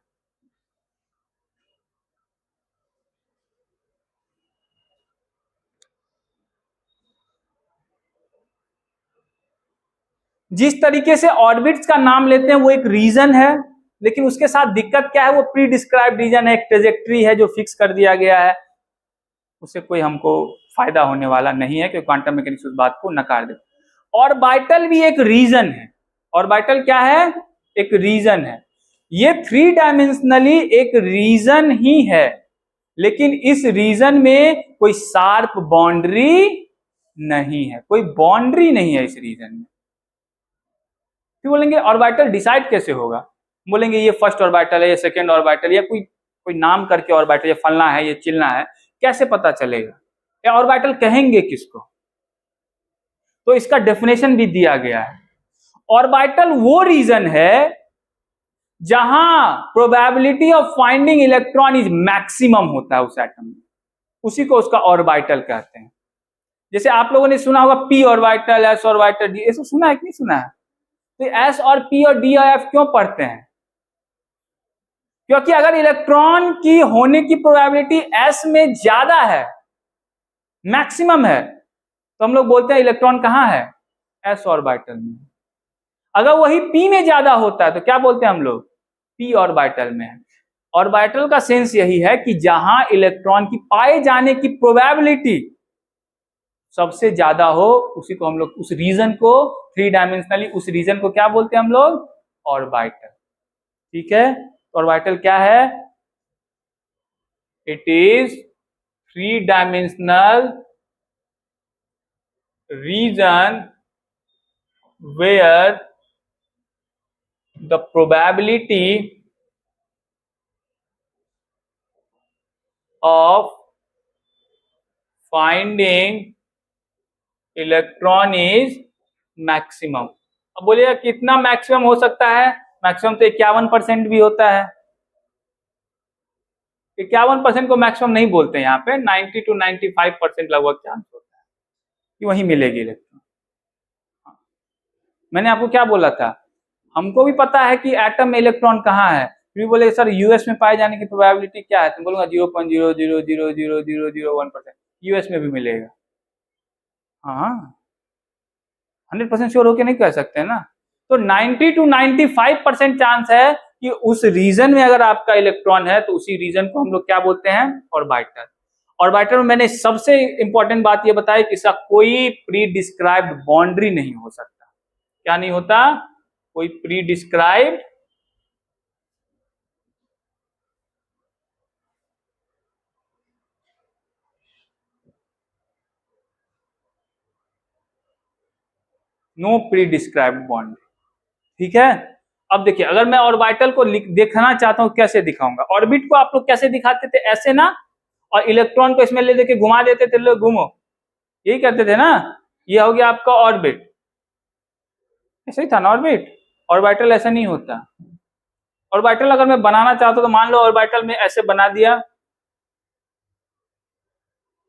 जिस तरीके से ऑर्बिट्स का नाम लेते हैं वो एक रीजन है, लेकिन उसके साथ दिक्कत क्या है, वो प्री डिस्क्राइब रीजन है, एक ट्रेजेक्ट्री है जो फिक्स कर दिया गया है, उससे कोई हमको फायदा होने वाला नहीं है, क्योंकि क्वांटम मैकेनिक्स उस बात को नकार दे। ऑर्बिटल भी एक रीजन है। ऑर्बिटल क्या है, एक रीजन है। ये 3 डायमेंशनली एक रीजन ही है, लेकिन इस रीजन में कोई शार्प बाउंड्री नहीं है, कोई बाउंड्री नहीं है इस रीजन में। फिर बोलेंगे ऑर्बिटल डिसाइड कैसे होगा, बोलेंगे ये फर्स्ट ऑर्बिटल है, ये सेकंड ऑर्बिटल, या कोई कोई नाम करके ऑर्बिटल, ये फलना है, ये चिलना है, कैसे पता चलेगा, या ऑर्बिटल कहेंगे किसको। तो इसका डेफिनेशन भी दिया गया है। ऑर्बिटल वो रीजन है जहां probability of finding electron is maximum होता है उस एटम में, उसी को उसका ऑर्बिटल कहते हैं। जैसे आप लोगों ने सुना होगा P orbital, S orbital, D, ये सब सुना है कि नहीं सुना है। तो एस और पी और डी और एफ क्यों पढ़ते हैं, क्योंकि अगर इलेक्ट्रॉन की होने की प्रोबेबिलिटी एस में ज्यादा है, मैक्सिमम है, तो हम लोग बोलते हैं इलेक्ट्रॉन कहां है, एस ऑर्बिटल में। अगर वही पी में ज्यादा होता है तो क्या बोलते हैं हम लोग, पी ऑर्बिटल में है। ऑर्बिटल का सेंस यही है कि जहां इलेक्ट्रॉन की पाए जाने की प्रोबेबिलिटी सबसे ज्यादा हो, उसी को हम लोग, उस रीजन को 3 डायमेंशनली, उस रीजन को क्या बोलते हैं हम लोग, ऑर्बिटल। ठीक है, ऑर्बिटल क्या है, it is 3 dimensional region where the probability of finding electron is maximum। अब बोलिएगा कितना मैक्सिमम हो सकता है, मैक्सिमम तो 51% भी होता है। 51% को मैक्सिमम नहीं बोलते, यहाँ पे 90 to 95% लगभग चांस होता है कि वही मिलेगी इलेक्ट्रॉन। मैंने आपको क्या बोला था, हमको भी पता है कि एटम में इलेक्ट्रॉन कहाँ है, फिर बोले सर यूएस में पाए जाने की प्रोबेबिलिटी क्या है, तो बोलूंगा 0.0000001%, यूएस में भी मिलेगा। हाँ 100% श्योर होके नहीं कह सकते ना। तो 90 to 95% चांस है कि उस रीजन में अगर आपका इलेक्ट्रॉन है तो उसी रीजन को हम लोग क्या बोलते हैं, ऑर्बिटल। ऑर्बिटल में मैंने सबसे इंपॉर्टेंट बात ये बताई कि इसका कोई प्री डिस्क्राइब्ड बाउंड्री नहीं हो सकता। क्या नहीं होता, कोई pre described no pre described boundary. ठीक है, अब देखिए अगर मैं ऑर्बिटल को देखना चाहता हूं, कैसे दिखाऊंगा, ऑर्बिट को आप लोग कैसे दिखाते थे, ऐसे ना, और इलेक्ट्रॉन को इसमें ले देके घुमा देते थे, लोग घूमो, यही करते थे ना, ये हो गया आपका ऑर्बिट, ऐसे ही था ना ऑर्बिट। ऑर्बिटल ऐसा नहीं होता, ऑर्बिटल अगर मैं बनाना चाहता हूं तो मान लो ऑर्बिटल में ऐसे बना दिया,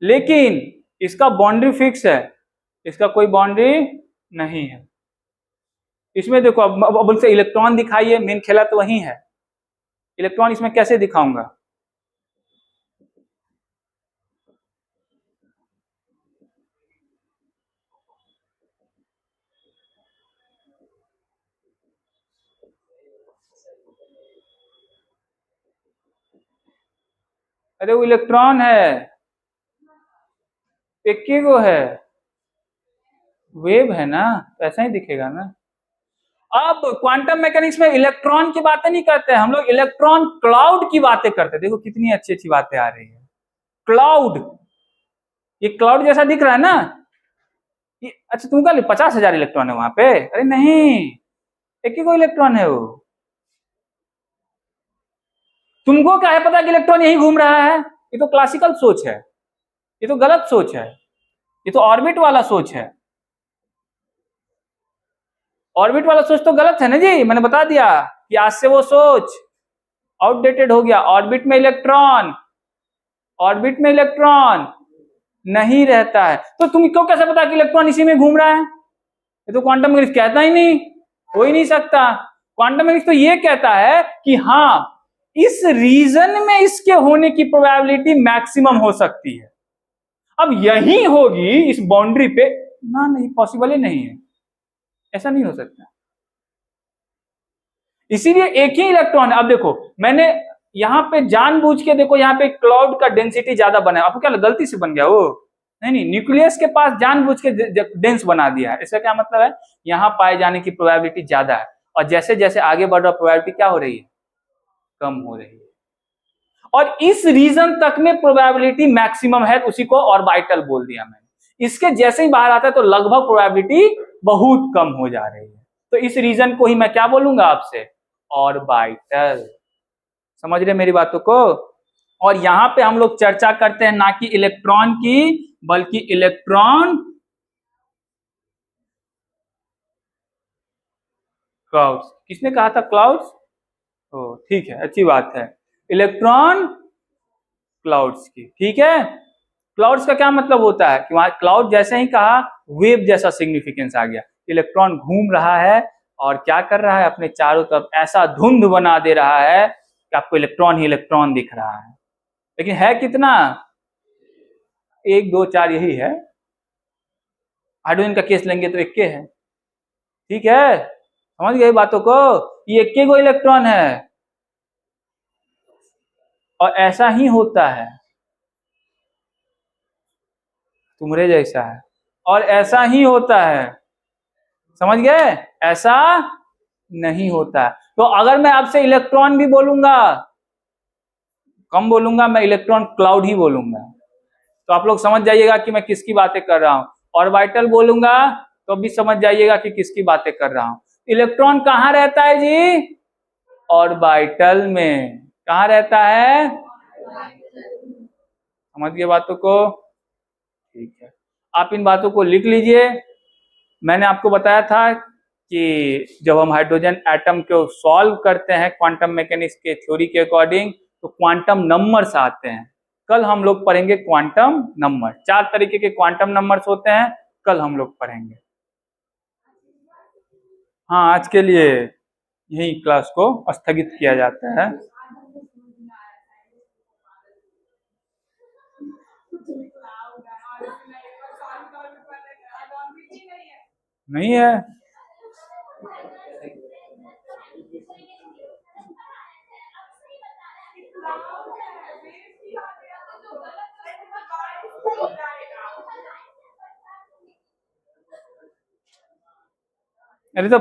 लेकिन इसका बाउंड्री फिक्स है, इसका कोई बाउंड्री नहीं है। इसमें देखो अब उनसे इलेक्ट्रॉन दिखाइए, मेन खेला तो वही है, इलेक्ट्रॉन इसमें कैसे दिखाऊंगा? अरे वो इलेक्ट्रॉन है, एक ही गो है, वेव है ना, ऐसा ही दिखेगा ना। अब क्वांटम मैकेनिक्स में इलेक्ट्रॉन की बातें नहीं करते हैं हम लोग, इलेक्ट्रॉन क्लाउड की बातें करते हैं। देखो कितनी अच्छी अच्छी बातें आ रही है। क्लाउड, ये क्लाउड जैसा दिख रहा है ना, ये अच्छा तुम कह 50,000 इलेक्ट्रॉन है वहां पे? अरे नहीं, एक ही को इलेक्ट्रॉन है वो। तुमको क्या है पता कि इलेक्ट्रॉन यही घूम रहा है? ये तो क्लासिकल सोच है, ये तो गलत सोच है, ये तो ऑर्बिट वाला सोच है। ऑर्बिट वाला सोच तो गलत है ना जी, मैंने बता दिया कि आज से वो सोच आउटडेटेड हो गया। ऑर्बिट में इलेक्ट्रॉन, ऑर्बिट में इलेक्ट्रॉन नहीं रहता है। तो तुमको कैसे पता कि इलेक्ट्रॉन इसी में घूम रहा है? ये तो क्वांटम मैकेनिक्स कहता ही नहीं, हो ही नहीं सकता। क्वांटम मैकेनिक्स तो ये कहता है कि हाँ, इस रीजन में इसके होने की प्रोबेबिलिटी मैक्सिमम हो सकती है। अब यही होगी इस बाउंड्री पे ना, नहीं पॉसिबल ही नहीं है, ऐसा नहीं हो सकता। इसीलिए एक ही इलेक्ट्रॉन है। अब देखो मैंने यहाँ पे जानबूझ के, देखो यहाँ पे क्लाउड का डेंसिटी ज्यादा बना है, आपको क्या गलती से बन गया वो? नहीं, न्यूक्लियस के पास जानबूझ के डेंस बना दिया है। इसका क्या मतलब है? यहाँ पाए जाने की प्रोबेबिलिटी ज्यादा है, और जैसे जैसे आगे बढ़ रहा प्रोबेबिलिटी क्या हो रही है? कम हो रही है। और इस रीजन तक में प्रोबेबिलिटी मैक्सिमम है, उसी को ऑर्बिटल बोल दिया मैंने। इसके जैसे ही बाहर आता है तो लगभग प्रोबेबिलिटी बहुत कम हो जा रही है। तो इस रीजन को ही मैं क्या बोलूंगा आपसे? ऑर्बिटल। समझ रहे मेरी बातों को? और यहां पे हम लोग चर्चा करते हैं ना कि इलेक्ट्रॉन की, बल्कि इलेक्ट्रॉन क्लाउड्स। किसने कहा था क्लाउड्स? ओ ठीक है, अच्छी बात है, इलेक्ट्रॉन क्लाउड्स की। ठीक है, क्लाउड्स का क्या मतलब होता है कि वहां क्लाउड जैसे ही कहा, वेव जैसा सिग्निफिकेंस आ गया। इलेक्ट्रॉन घूम रहा है और क्या कर रहा है? अपने चारों तरफ ऐसा धुंध बना दे रहा है कि आपको इलेक्ट्रॉन ही इलेक्ट्रॉन दिख रहा है। लेकिन है कितना? 1 2 4 यही है। हाइड्रोजन का केस लेंगे तो 1 के है। ठीक है, समझ गए बातों को? ये 1 के गो इलेक्ट्रॉन है, और ऐसा ही होता है, तुम्हारे जैसा है, और ऐसा ही होता है। समझ गए? ऐसा नहीं होता। तो अगर मैं आपसे इलेक्ट्रॉन भी बोलूंगा, कम बोलूंगा, मैं इलेक्ट्रॉन क्लाउड ही बोलूंगा, तो आप लोग समझ जाइएगा कि मैं किसकी बातें कर रहा हूं। ऑर्बिटल बोलूंगा तो भी समझ जाइएगा कि किसकी बातें कर रहा हूं। इलेक्ट्रॉन कहां रहता है जी? ऑर्बिटल में। कहां रहता है? समझ गए बातों को? ठीक है, आप इन बातों को लिख लीजिए। मैंने आपको बताया था कि जब हम हाइड्रोजन एटम को सॉल्व करते हैं क्वांटम मैकेनिक्स के थ्योरी के अकॉर्डिंग, तो क्वांटम नंबर्स आते हैं। कल हम लोग पढ़ेंगे क्वांटम नंबर, 4 तरीके के क्वांटम नंबर्स होते हैं, कल हम लोग पढ़ेंगे। हाँ, आज के लिए यही क्लास को स्थगित किया जाता है। नहीं है? अरे तो